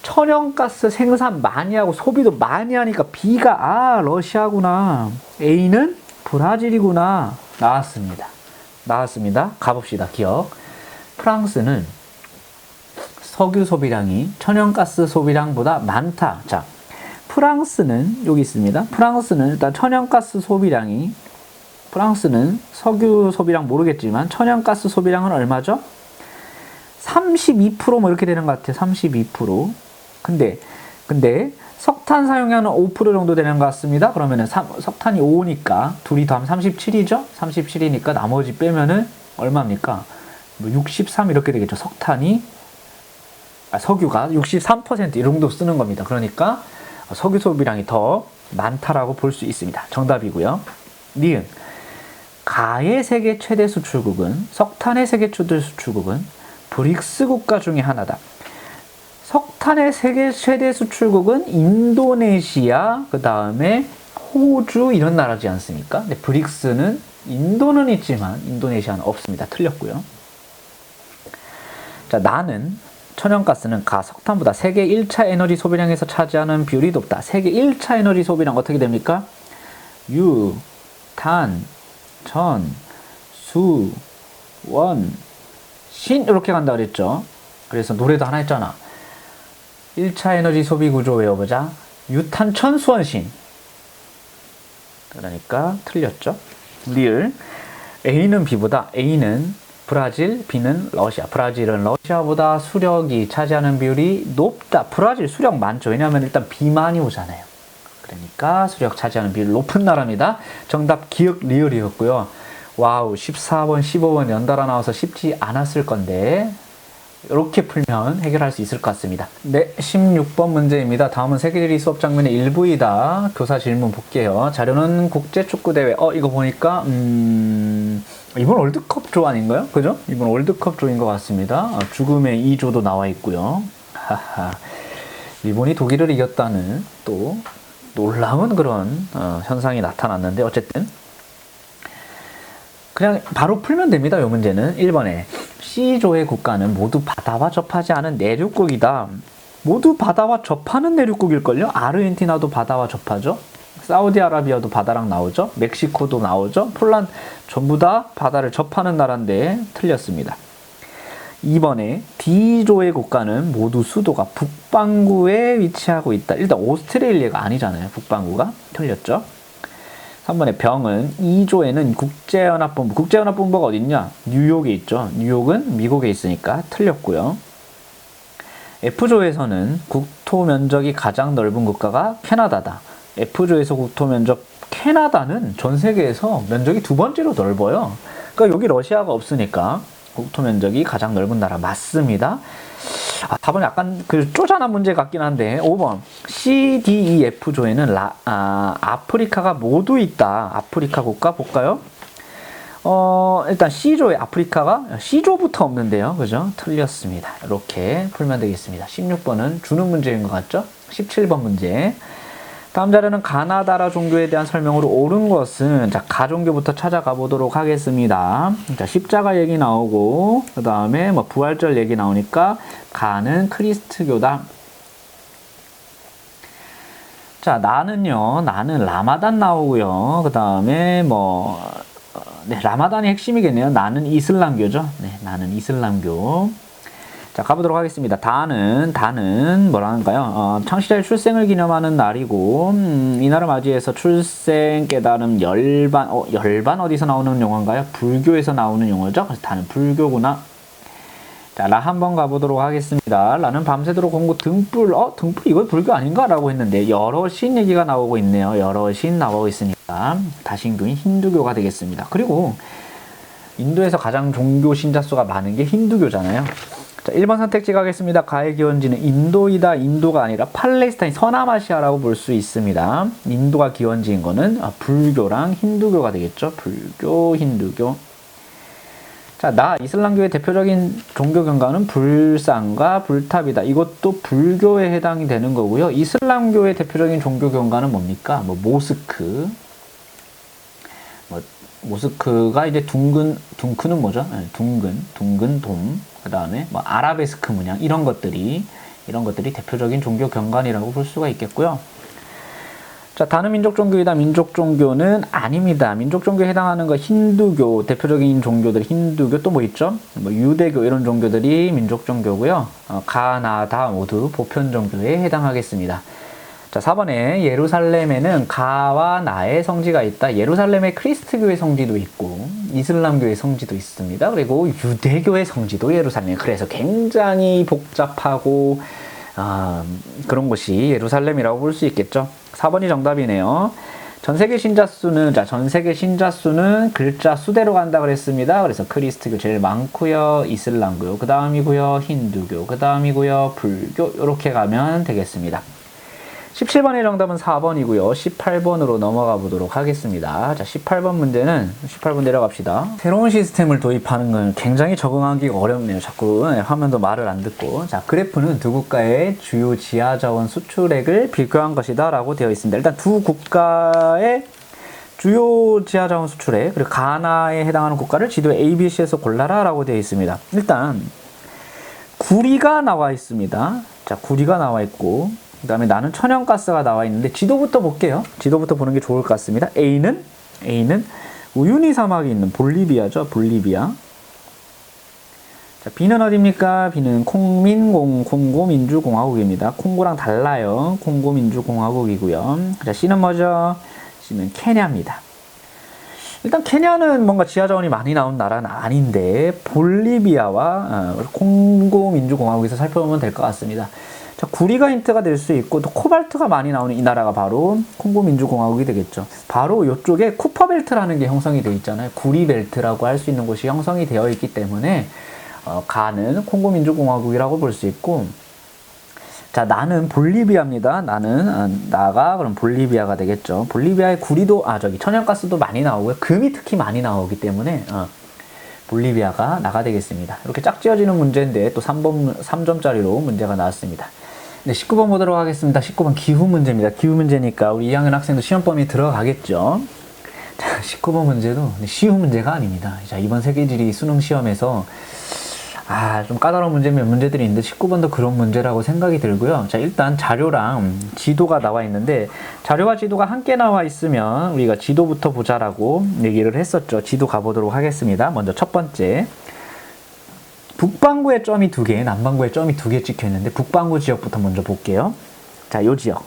[SPEAKER 1] 천연가스 생산 많이 하고 소비도 많이 하니까 B가 러시아구나. A는 브라질이구나. 나왔습니다. 가봅시다. 기억. 프랑스는 석유 소비량이 천연가스 소비량보다 많다. 자, 프랑스는 여기 있습니다. 프랑스는 일단 천연가스 소비량이, 프랑스는 석유 소비량 모르겠지만 천연가스 소비량은 얼마죠? 32% 이렇게 되는 것 같아요. 32%. 근데 석탄 사용량은 5% 정도 되는 것 같습니다. 그러면은 석탄이 5니까 둘이 더하면 37이죠? 37이니까 나머지 빼면은 얼마입니까? 63 이렇게 되겠죠. 석유가 63% 이 정도 쓰는 겁니다. 그러니까 석유 소비량이 더 많다라고 볼 수 있습니다. 정답이고요. 니은. 가의 세계 최대 수출국은, 석탄의 세계 최대 수출국은 브릭스 국가 중에 하나다. 석탄의 세계 최대 수출국은 인도네시아, 그 다음에 호주 이런 나라지 않습니까? 근데 브릭스는 인도는 있지만 인도네시아는 없습니다. 틀렸고요. 자, 나는 천연가스는 석탄보다 세계 1차 에너지 소비량에서 차지하는 비율이 높다. 세계 1차 에너지 소비량 어떻게 됩니까? 유, 탄, 전, 수, 원, 신 이렇게 간다 그랬죠. 그래서 노래도 하나 했잖아. 1차 에너지 소비 구조 외워보자. 유탄천 수원신. 그러니까 틀렸죠. 리을. A는 B보다, A는 브라질, B는 러시아. 브라질은 러시아보다 수력이 차지하는 비율이 높다. 브라질 수력 많죠. 왜냐하면 일단 비만이 오잖아요. 그러니까 수력 차지하는 비율 높은 나라입니다. 정답 기억 리얼이었고요. 와우, 14번, 15번 연달아 나와서 쉽지 않았을 건데 이렇게 풀면 해결할 수 있을 것 같습니다. 네, 16번 문제입니다. 다음은 세계지리 수업 장면의 일부이다. 교사 질문 볼게요. 자료는 국제축구대회. 이거 보니까 이번 월드컵 조 아닌가요? 그죠? 이번 월드컵 조인 것 같습니다. 죽음의 2조도 나와 있고요. 일본이 독일을 이겼다는 또 놀라운 그런 현상이 나타났는데, 어쨌든 그냥 바로 풀면 됩니다. 이 문제는 1번에 C조의 국가는 모두 바다와 접하지 않은 내륙국이다. 모두 바다와 접하는 내륙국일걸요? 아르헨티나도 바다와 접하죠. 사우디아라비아도 바다랑 나오죠. 멕시코도 나오죠. 폴란드 전부 다 바다를 접하는 나라인데 틀렸습니다. 2번에 D조의 국가는 모두 수도가 북반구에 위치하고 있다. 일단 오스트레일리아가 아니잖아요. 북반구가. 틀렸죠. 3번에 병은 2조에는 국제연합본부가 어디 있냐? 뉴욕에 있죠. 뉴욕은 미국에 있으니까 틀렸고요. F조에서는 국토 면적이 가장 넓은 국가가 캐나다다. F조에서 국토 면적, 캐나다는 전 세계에서 면적이 두 번째로 넓어요. 그러니까 여기 러시아가 없으니까 국토 면적이 가장 넓은 나라 맞습니다. 4번 약간 쪼잔한 문제 같긴 한데, 5번 C, D, E, F조에는 아프리카가 모두 있다. 아프리카 국가 볼까요? 일단 C조에 아프리카가 C조부터 없는데요. 그죠? 틀렸습니다. 이렇게 풀면 되겠습니다. 16번은 주는 문제인 것 같죠? 17번 문제. 다음 자료는 가나다라 종교에 대한 설명으로 옳은 것은, 자, 가종교부터 찾아가 보도록 하겠습니다. 자, 십자가 얘기 나오고, 그 다음에 부활절 얘기 나오니까, 가는 크리스트교다. 자, 나는 라마단 나오고요. 그 다음에 라마단이 핵심이겠네요. 나는 이슬람교죠. 네, 나는 이슬람교. 자, 가보도록 하겠습니다. 다는 뭐라는가요? 창시자의 출생을 기념하는 날이고, 이날을 맞이해서 출생, 깨달음, 열반, 열반 어디서 나오는 용어인가요? 불교에서 나오는 용어죠? 그래서 다는 불교구나. 자, 라 한번 가보도록 하겠습니다. 라는 밤새도록 공부 등불, 등불 이거 불교 아닌가? 라고 했는데, 여러 신 얘기가 나오고 있네요. 여러 신 나오고 있으니까, 다신교인 힌두교가 되겠습니다. 그리고, 인도에서 가장 종교 신자 수가 많은 게 힌두교잖아요. 자, 1번 선택지 가겠습니다. 가의 기원지는 인도이다. 인도가 아니라 팔레스타인 서남아시아라고 볼 수 있습니다. 인도가 기원지인 거는 불교랑 힌두교가 되겠죠. 불교, 힌두교. 자, 이슬람교의 대표적인 종교 경관은 불상과 불탑이다. 이것도 불교에 해당이 되는 거고요. 이슬람교의 대표적인 종교 경관은 뭡니까? 모스크. 모스크가 이제 둥크는 뭐죠? 네, 둥근 돔. 그 다음에 아라베스크 문양 이런 것들이 대표적인 종교 경관이라고 볼 수가 있겠고요. 자, 다른 민족 종교이다. 민족 종교는 아닙니다. 민족 종교에 해당하는 거 힌두교 대표적인 종교들 힌두교 또 뭐 있죠? 유대교 이런 종교들이 민족 종교고요. 가나 다 모두 보편 종교에 해당하겠습니다. 자, 4번에 예루살렘에는 가와 나의 성지가 있다. 예루살렘에 크리스트교의 성지도 있고 이슬람교의 성지도 있습니다. 그리고 유대교의 성지도 예루살렘. 그래서 굉장히 복잡하고 그런 곳이 예루살렘이라고 볼 수 있겠죠. 4번이 정답이네요. 전세계 신자 수는 전세계 신자 수는 글자 수대로 간다 그랬습니다. 그래서 크리스트교 제일 많고요. 이슬람교 그 다음이고요. 힌두교 그 다음이고요. 불교 이렇게 가면 되겠습니다. 17번의 정답은 4번이고요. 18번으로 넘어가 보도록 하겠습니다. 자, 18번 내려갑시다. 새로운 시스템을 도입하는 건 굉장히 적응하기가 어렵네요. 자꾸 화면도 말을 안 듣고. 자, 그래프는 두 국가의 주요 지하자원 수출액을 비교한 것이다 라고 되어 있습니다. 일단 두 국가의 주요 지하자원 수출액, 그리고 가나에 해당하는 국가를 지도에 ABC에서 골라라 라고 되어 있습니다. 일단 구리가 나와 있습니다. 자, 구리가 나와 있고 그 다음에 나는 천연가스가 나와 있는데 지도부터 볼게요. 지도부터 보는 게 좋을 것 같습니다. A는 우유니 사막이 있는 볼리비아죠. 볼리비아. 자, B는 어디입니까? B는 콩고민주공화국입니다. 콩고랑 달라요. 콩고민주공화국이고요. 자, C는 뭐죠? C는 케냐입니다. 일단 케냐는 뭔가 지하자원이 많이 나온 나라는 아닌데 볼리비아와 콩고민주공화국에서 살펴보면 될 것 같습니다. 자, 구리가 힌트가 될 수 있고 또 코발트가 많이 나오는 이 나라가 바로 콩고민주공화국이 되겠죠. 바로 이쪽에 쿠퍼벨트라는 게 형성이 되어 있잖아요. 구리벨트라고 할 수 있는 곳이 형성이 되어 있기 때문에 가는 콩고민주공화국이라고 볼 수 있고, 자, 나는 볼리비아입니다. 나가 그럼 볼리비아가 되겠죠. 볼리비아의 구리도 천연가스도 많이 나오고요. 금이 특히 많이 나오기 때문에 볼리비아가 나가 되겠습니다. 이렇게 짝지어지는 문제인데 또 3점짜리로 문제가 나왔습니다. 네, 19번 보도록 하겠습니다. 19번 기후 문제입니다. 기후 문제니까 우리 2학년 학생도 시험 범위 들어가겠죠. 자, 19번 문제도 쉬운 문제가 아닙니다. 자, 이번 세계지리 수능 시험에서 좀 까다로운 문제 몇 문제들이 있는데 19번도 그런 문제라고 생각이 들고요. 자, 일단 자료랑 지도가 나와 있는데 자료와 지도가 함께 나와 있으면 우리가 지도부터 보자라고 얘기를 했었죠. 지도 가보도록 하겠습니다. 먼저 첫 번째, 북반구에 점이 2개, 남반구에 점이 2개 찍혀 있는데 북반구 지역부터 먼저 볼게요. 자, 요 지역.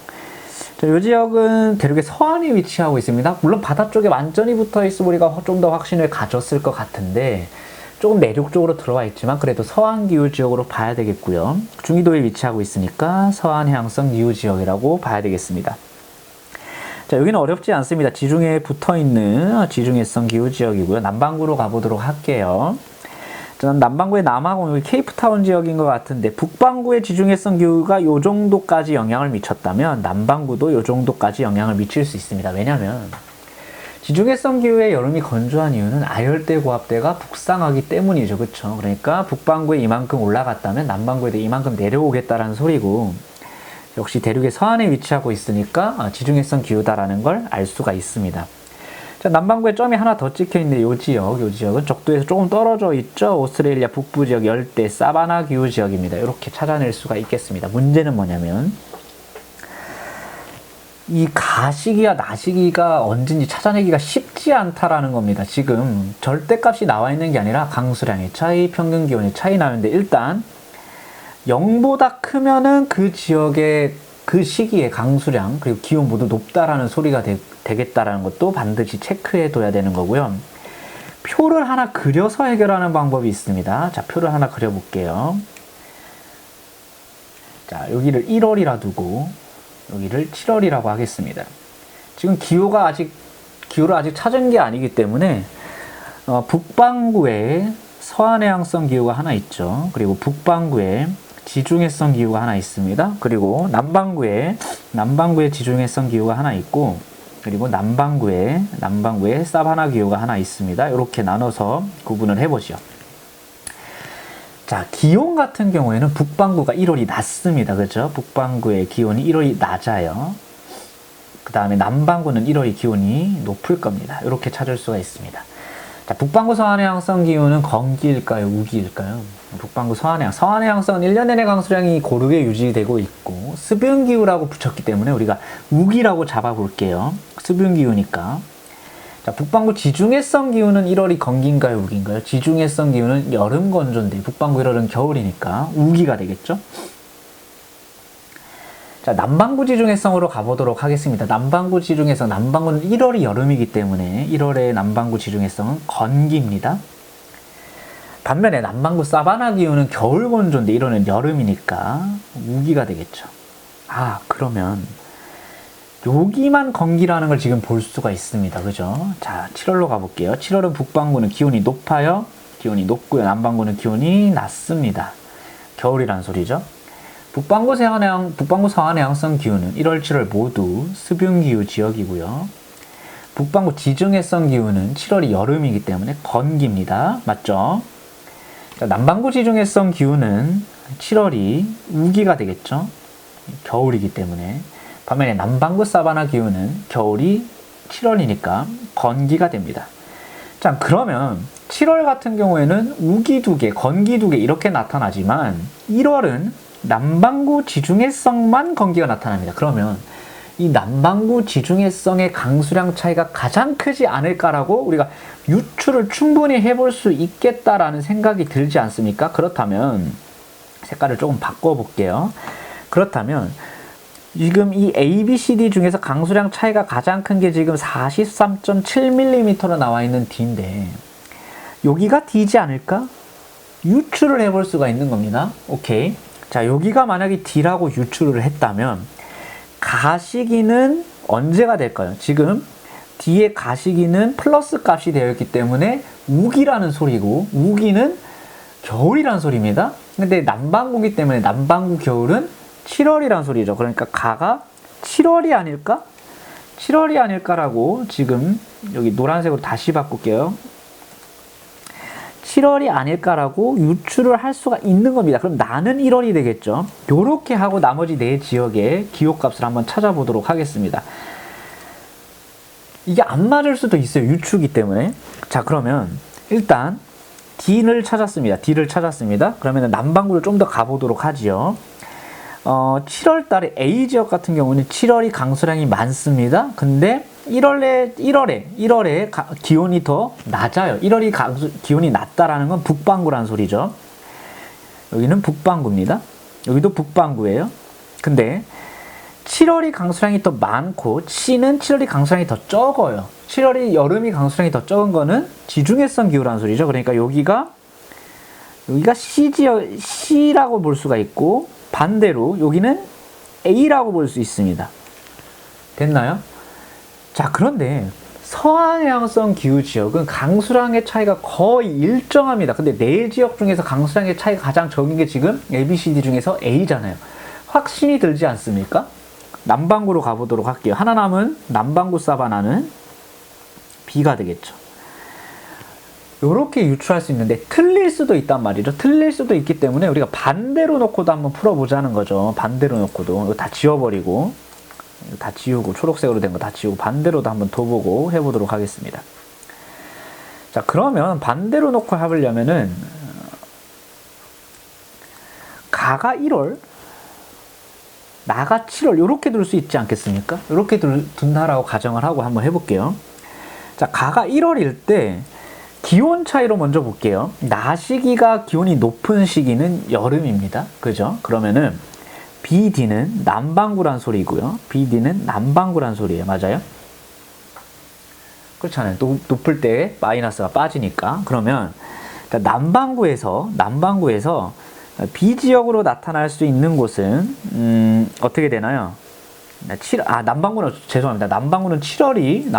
[SPEAKER 1] 자, 요 지역은 대륙의 서안에 위치하고 있습니다. 물론 바다 쪽에 완전히 붙어 있으면 우리가 좀 더 확신을 가졌을 것 같은데 조금 내륙 쪽으로 들어와 있지만 그래도 서안 기후 지역으로 봐야 되겠고요. 중위도에 위치하고 있으니까 서안 해양성 기후 지역이라고 봐야 되겠습니다. 자, 여기는 어렵지 않습니다. 지중해에 붙어 있는 지중해성 기후 지역이고요. 남반구로 가보도록 할게요. 저는 남반구의 남하고 여기 케이프타운 지역인 것 같은데 북반구의 지중해성 기후가 요 정도까지 영향을 미쳤다면 남반구도 요 정도까지 영향을 미칠 수 있습니다. 왜냐면 지중해성 기후의 여름이 건조한 이유는 아열대 고압대가 북상하기 때문이죠. 그렇죠? 그러니까 북반구에 이만큼 올라갔다면 남반구에도 이만큼 내려오겠다라는 소리고, 역시 대륙의 서안에 위치하고 있으니까 지중해성 기후다라는 걸 알 수가 있습니다. 자, 남반구에 점이 하나 더 찍혀 있는데 요 지역은 적도에서 조금 떨어져 있죠. 오스트레일리아 북부 지역 열대 사바나 기후 지역입니다. 이렇게 찾아낼 수가 있겠습니다. 문제는 뭐냐면 이 가시기와 나시기가 언제인지 찾아내기가 쉽지 않다라는 겁니다. 지금 절대값이 나와 있는 게 아니라 강수량의 차이, 평균 기온의 차이 나는데 일단 0보다 크면은 그 지역의 그 시기의 강수량 그리고 기온 모두 높다라는 소리가 되겠다라는 것도 반드시 체크해 둬야 되는 거고요. 표를 하나 그려서 해결하는 방법이 있습니다. 자, 표를 하나 그려볼게요. 자, 여기를 1월이라 두고 여기를 7월이라고 하겠습니다. 지금 기후를 아직 찾은 게 아니기 때문에 북반구에 서한해양성 기후가 하나 있죠. 그리고 북반구에 지중해성 기후가 하나 있습니다. 그리고 남반구에 지중해성 기후가 하나 있고, 그리고 남반구에 사바나 기후가 하나 있습니다. 이렇게 나눠서 구분을 해보죠. 자, 기온 같은 경우에는 북반구가 1월이 낮습니다. 그렇죠? 북반구의 기온이 1월이 낮아요. 그 다음에 남반구는 1월이 기온이 높을 겁니다. 이렇게 찾을 수가 있습니다. 자, 북반구 서한해양성 기후는 건기일까요? 우기일까요? 북반구 서한해양성은 1년 내내 강수량이 고르게 유지되고 있고, 수변기후라고 붙였기 때문에 우리가 우기라고 잡아볼게요. 수변기후니까. 자, 북반구 지중해성 기후는 1월이 건기인가요? 우기인가요? 지중해성 기후는 여름 건조인데, 북반구 1월은 겨울이니까 우기가 되겠죠? 자, 남반구 지중해성으로 가보도록 하겠습니다. 남반구는 1월이 여름이기 때문에 1월의 남반구 지중해성은 건기입니다. 반면에 남반구 사바나 기후는 겨울 건조인데 1월은 여름이니까 우기가 되겠죠. 아, 그러면 여기만 건기라는 걸 지금 볼 수가 있습니다. 그죠? 자, 7월로 가볼게요. 7월은 북반구는 기온이 높아요. 기온이 높고요. 남반구는 기온이 낮습니다. 겨울이란 소리죠. 북반구 서한해양성 기후는 1월, 7월 모두 수변기후 지역이고요. 북반구 지중해성 기후는 7월이 여름이기 때문에 건기입니다. 맞죠? 자, 남반구 지중해성 기후는 7월이 우기가 되겠죠? 겨울이기 때문에. 반면에 남반구 사바나 기후는 겨울이 7월이니까 건기가 됩니다. 자, 그러면 7월 같은 경우에는 우기 2개, 건기 2개 이렇게 나타나지만 1월은 남반구 지중해성만 건기가 나타납니다. 그러면 이 남반구 지중해성의 강수량 차이가 가장 크지 않을까라고 우리가 유추를 충분히 해볼 수 있겠다라는 생각이 들지 않습니까? 그렇다면 색깔을 조금 바꿔볼게요. 그렇다면 지금 이 ABCD 중에서 강수량 차이가 가장 큰 게 지금 43.7mm로 나와 있는 D인데 여기가 D지 않을까? 유추를 해볼 수가 있는 겁니다. 오케이. 자, 여기가 만약에 D라고 유추를 했다면 가시기는 언제가 될까요? 지금 D의 가시기는 플러스 값이 되어 있기 때문에 우기라는 소리고 우기는 겨울이라는 소리입니다. 근데 남반구이기 때문에 남반구 겨울은 7월이라는 소리죠. 그러니까 가가 7월이 아닐까? 7월이 아닐까라고 지금 여기 노란색으로 다시 바꿀게요. 7월이 아닐까라고 유추를 할 수가 있는 겁니다. 그럼 나는 1월이 되겠죠. 요렇게 하고 나머지 4지역의 기호값을 한번 찾아보도록 하겠습니다. 이게 안 맞을 수도 있어요. 유추기 때문에. 자, 그러면 일단 D를 찾았습니다. 그러면 남반구를 좀 더 가보도록 하지요. 7월 달에 A지역 같은 경우는 7월이 강수량이 많습니다. 근데 1월에 기온이 더 낮아요. 1월이 기온이 낮다라는 건 북반구라는 소리죠. 여기는 북반구입니다. 여기도 북반구예요. 근데 7월이 강수량이 더 많고 C는 7월이 강수량이 더 적어요. 7월이 여름이 강수량이 더 적은 거는 지중해성 기후라는 소리죠. 그러니까 여기가 C라고 볼 수가 있고 반대로 여기는 A라고 볼 수 있습니다. 됐나요? 자, 그런데 서한해양성 기후 지역은 강수량의 차이가 거의 일정합니다. 근데 4지역 중에서 강수량의 차이가 가장 적은 게 지금 ABCD 중에서 A잖아요. 확신이 들지 않습니까? 남반구로 가보도록 할게요. 하나 남은 남반구 사바나는 B가 되겠죠. 이렇게 유추할 수 있는데 틀릴 수도 있단 말이죠. 틀릴 수도 있기 때문에 우리가 반대로 놓고도 한번 풀어보자는 거죠. 반대로 놓고도. 이거 다 지워버리고 다 지우고 초록색으로 된 거 다 지우고 반대로도 한번 둬보고 해보도록 하겠습니다. 자, 그러면 반대로 놓고 해보려면은 가가 1월 나가 7월 이렇게 둘 수 있지 않겠습니까? 이렇게 둔다라고 가정을 하고 한번 해볼게요. 자, 가가 1월일 때 기온 차이로 먼저 볼게요. 낮 시기가 기온이 높은 시기는 여름입니다. 그죠? 그러면은 BD는 남반구란 소리고요. BD는 남반구란 소리예요. 맞아요? 그렇잖아요. 높을 때 마이너스가 빠지니까. 그러면 남반구에서 B 지역으로 나타날 수 있는 곳은 어떻게 되나요? 남반구는 죄송합니다. 남반구는 7월이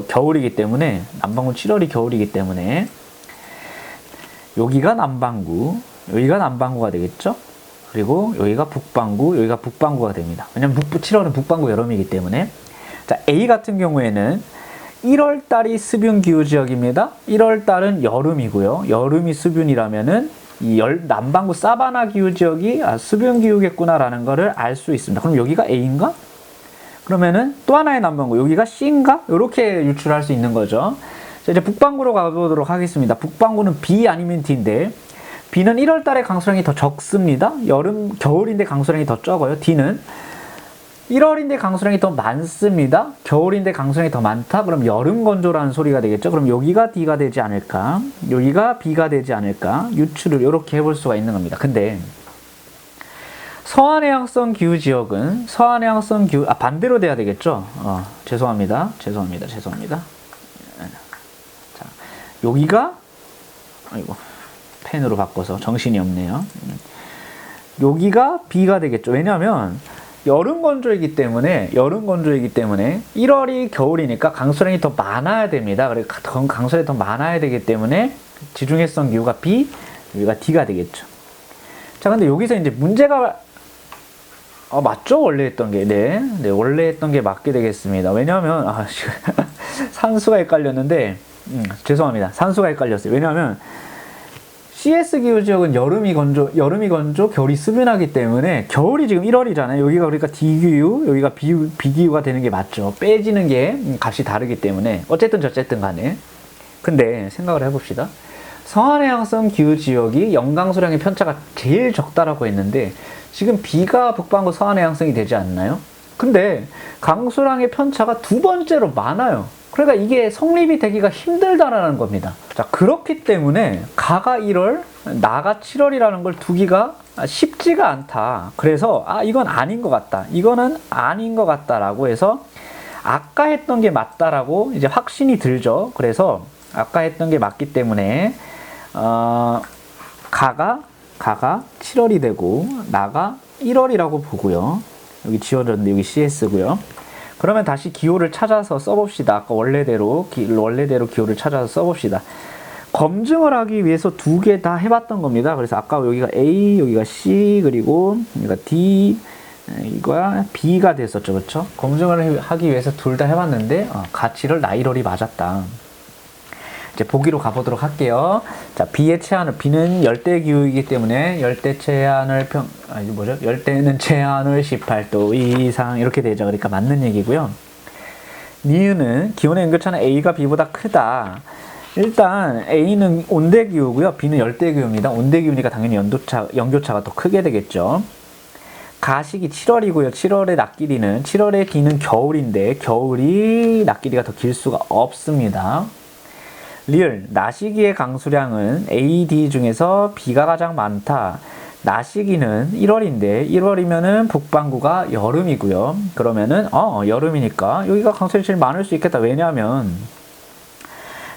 [SPEAKER 1] 겨울이기 때문에 남반구 7월이 겨울이기 때문에 여기가 남반구가 되겠죠? 그리고 여기가 북반구가 됩니다. 왜냐면 7월은 북반구 여름이기 때문에. 자, A 같은 경우에는 1월달이 수변기후 지역입니다. 1월달은 여름이고요. 여름이 수변이라면은 이 남반구 사바나 기후 지역이 수변기후겠구나라는 거를 알 수 있습니다. 그럼 여기가 A인가? 그러면은 또 하나의 남반구, 여기가 C인가? 이렇게 유출할 수 있는 거죠. 자, 이제 북반구로 가보도록 하겠습니다. 북반구는 B 아니면 D인데, B는 1월달에 강수량이 더 적습니다. 겨울인데 강수량이 더 적어요. D는 1월인데 강수량이 더 많습니다. 겨울인데 강수량이 더 많다? 그럼 여름 건조라는 소리가 되겠죠. 그럼 여기가 D가 되지 않을까? 여기가 B가 되지 않을까? 유추를 이렇게 해볼 수가 있는 겁니다. 근데 서한해양성 기후 지역은 반대로 돼야 되겠죠. 죄송합니다. 자, 여기가 펜으로 바꿔서 정신이 없네요. 여기가 B가 되겠죠. 왜냐하면 여름 건조이기 때문에 1월이 겨울이니까 강수량이 더 많아야 됩니다. 그래서 강수량이 더 많아야 되기 때문에 지중해성 기후가 B, 여기가 D가 되겠죠. 자, 근데 여기서 이제 문제가 맞죠? 원래 했던 게. 네, 원래 했던 게 맞게 되겠습니다. 왜냐하면 산수가 헷갈렸는데 죄송합니다. 산수가 헷갈렸어요. 왜냐하면 CS 기후 지역은 여름이 건조, 겨울이 수변하기 때문에 겨울이 지금 1월이잖아요. 여기가 그러니까 D 기후, 여기가 B 기후가 되는 게 맞죠. 빼지는 게 값이 다르기 때문에 어쨌든 간에. 근데 생각을 해봅시다. 서한해양성 기후 지역이 영강수량의 편차가 제일 적다라고 했는데 지금 B가 북반구 서한해양성이 되지 않나요? 근데 강수량의 편차가 두 번째로 많아요. 그러니까 이게 성립이 되기가 힘들다라는 겁니다. 자, 그렇기 때문에 가가 1월, 나가 7월이라는 걸 두기가 쉽지가 않다. 그래서 이건 아닌 것 같다. 이거는 아닌 것 같다라고 해서 아까 했던 게 맞다라고 이제 확신이 들죠. 그래서 아까 했던 게 맞기 때문에 가가 7월이 되고 나가 1월이라고 보고요. 여기 지워졌는데 여기 CS고요. 그러면 다시 기호를 찾아서 써봅시다. 아까 원래대로 기호를 찾아서 써봅시다. 검증을 하기 위해서 두 개 다 해봤던 겁니다. 그래서 아까 여기가 A, 여기가 C, 그리고 여기가 D, 이거야 B가 됐었죠. 그렇죠? 검증을 하기 위해서 둘 다 해봤는데 가치를 나이럴이 맞았다. 이제 보기로 가보도록 할게요. 자, B의 체한을, B는 열대 기후이기 때문에 열대는 체한을 18도 이상 이렇게 되죠. 그러니까 맞는 얘기고요. 니은은 기온의 연교차는 A가 B보다 크다. 일단 A는 온대 기후고요. B는 열대 기후입니다. 온대 기후니까 당연히 연교차가 더 크게 되겠죠. 가시기 7월이고요. 7월의 D는 겨울인데 겨울이 낮 길이가 더 길 수가 없습니다. 리을, 나시기의 강수량은 A, D 중에서 B가 가장 많다. 나시기는 1월인데 1월이면은 북반구가 여름이고요. 그러면은 여름이니까 여기가 강수량이 제일 많을 수 있겠다. 왜냐하면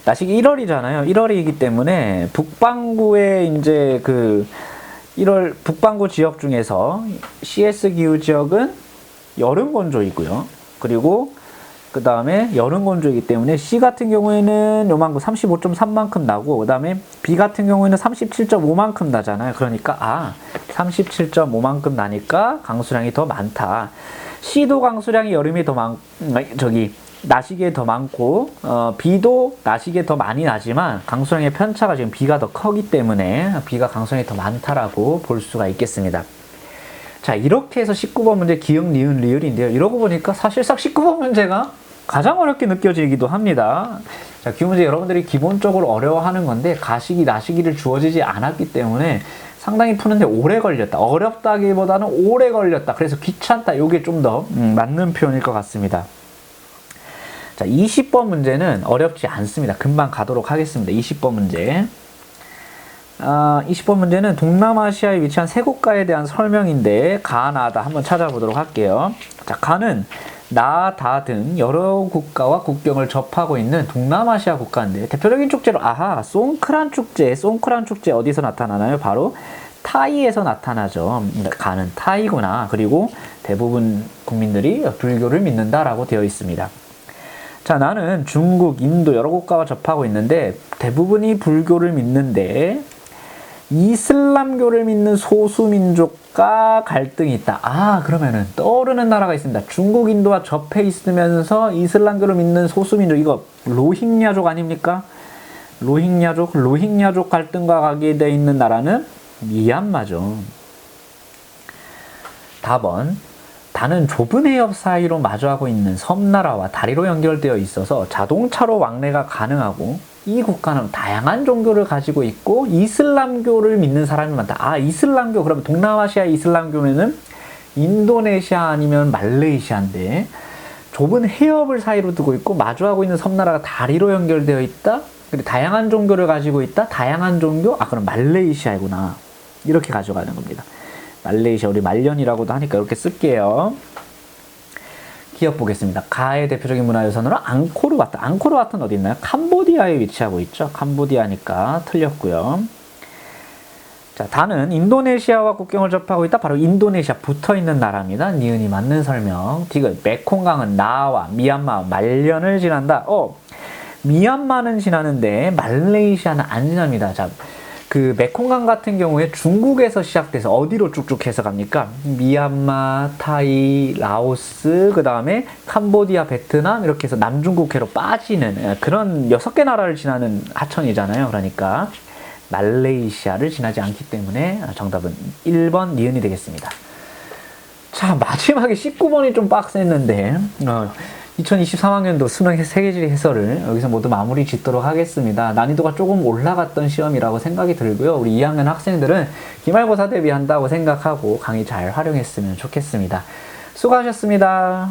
[SPEAKER 1] 나시기 1월이잖아요. 1월이기 때문에 북반구의 이제 북반구 지역 중에서 CS 기후 지역은 여름 건조이고요. 그리고 그 다음에 여름 건조이기 때문에 C 같은 경우에는 요만큼 35.3만큼 나고, 그 다음에 B 같은 경우에는 37.5만큼 나잖아요. 그러니까 37.5만큼 나니까 강수량이 더 많다. C도 강수량이 나시기에 더 많고 B도 나시기에 더 많이 나지만 강수량의 편차가 지금 B가 더 크기 때문에 B가 강수량이 더 많다라고 볼 수가 있겠습니다. 자, 이렇게 해서 19번 문제 기역, 니은, 리을인데요. 이러고 보니까 사실상 19번 문제가 가장 어렵게 느껴지기도 합니다. 자, 기후 문제 여러분들이 기본적으로 어려워하는 건데 가시기, 나시기를 주어지지 않았기 때문에 상당히 푸는데 오래 걸렸다. 어렵다기보다는 오래 걸렸다. 그래서 귀찮다. 이게 좀 더 맞는 표현일 것 같습니다. 자, 20번 문제는 어렵지 않습니다. 금방 가도록 하겠습니다. 20번 문제. 20번 문제는 동남아시아에 위치한 세 국가에 대한 설명인데 가나다 한번 찾아보도록 할게요. 자, 가는 나, 다 등 여러 국가와 국경을 접하고 있는 동남아시아 국가인데 대표적인 축제로 송크란 축제. 송크란 축제 어디서 나타나나요? 바로 타이에서 나타나죠. 가는 타이구나. 그리고 대부분 국민들이 불교를 믿는다라고 되어 있습니다. 자, 나는 중국, 인도 여러 국가와 접하고 있는데 대부분이 불교를 믿는데 이슬람교를 믿는 소수민족과 갈등이 있다. 그러면은 떠오르는 나라가 있습니다. 중국, 인도와 접해 있으면서 이슬람교를 믿는 소수민족, 이거 로힝야족 아닙니까? 로힝야족 갈등과 관계되어 있는 나라는 미얀마죠. 답은 다는 좁은 해협 사이로 마주하고 있는 섬나라와 다리로 연결되어 있어서 자동차로 왕래가 가능하고 이 국가는 다양한 종교를 가지고 있고 이슬람교를 믿는 사람이 많다. 이슬람교, 그러면 동남아시아 이슬람교면은 인도네시아 아니면 말레이시아인데 좁은 해협을 사이로 두고 있고 마주하고 있는 섬나라가 다리로 연결되어 있다. 그리고 다양한 종교를 가지고 있다. 다양한 종교? 그럼 말레이시아구나. 이렇게 가져가는 겁니다. 말레이시아, 우리 말년이라고도 하니까 이렇게 쓸게요. 기억 보겠습니다. 가의 대표적인 문화유산으로 앙코르와트. 앙코르와트는 어디 있나요? 캄보디아에 위치하고 있죠. 캄보디아니까 틀렸고요. 자, 다는 인도네시아와 국경을 접하고 있다. 바로 인도네시아 붙어 있는 나라입니다. 니은이 맞는 설명. 디귿, 메콩강은 나와 미얀마, 말년을 지난다. 미얀마는 지나는데 말레이시아는 안 지납니다. 자, 그 메콩강 같은 경우에 중국에서 시작돼서 어디로 쭉쭉 해서 갑니까? 미얀마, 타이, 라오스, 그 다음에 캄보디아, 베트남 이렇게 해서 남중국해로 빠지는 그런 6개 나라를 지나는 하천이잖아요. 그러니까 말레이시아를 지나지 않기 때문에 정답은 1번 니은이 되겠습니다. 자, 마지막에 19번이 좀 빡셌는데 2023학년도 수능 세계지리 해설을 여기서 모두 마무리 짓도록 하겠습니다. 난이도가 조금 올라갔던 시험이라고 생각이 들고요. 우리 2학년 학생들은 기말고사 대비한다고 생각하고 강의 잘 활용했으면 좋겠습니다. 수고하셨습니다.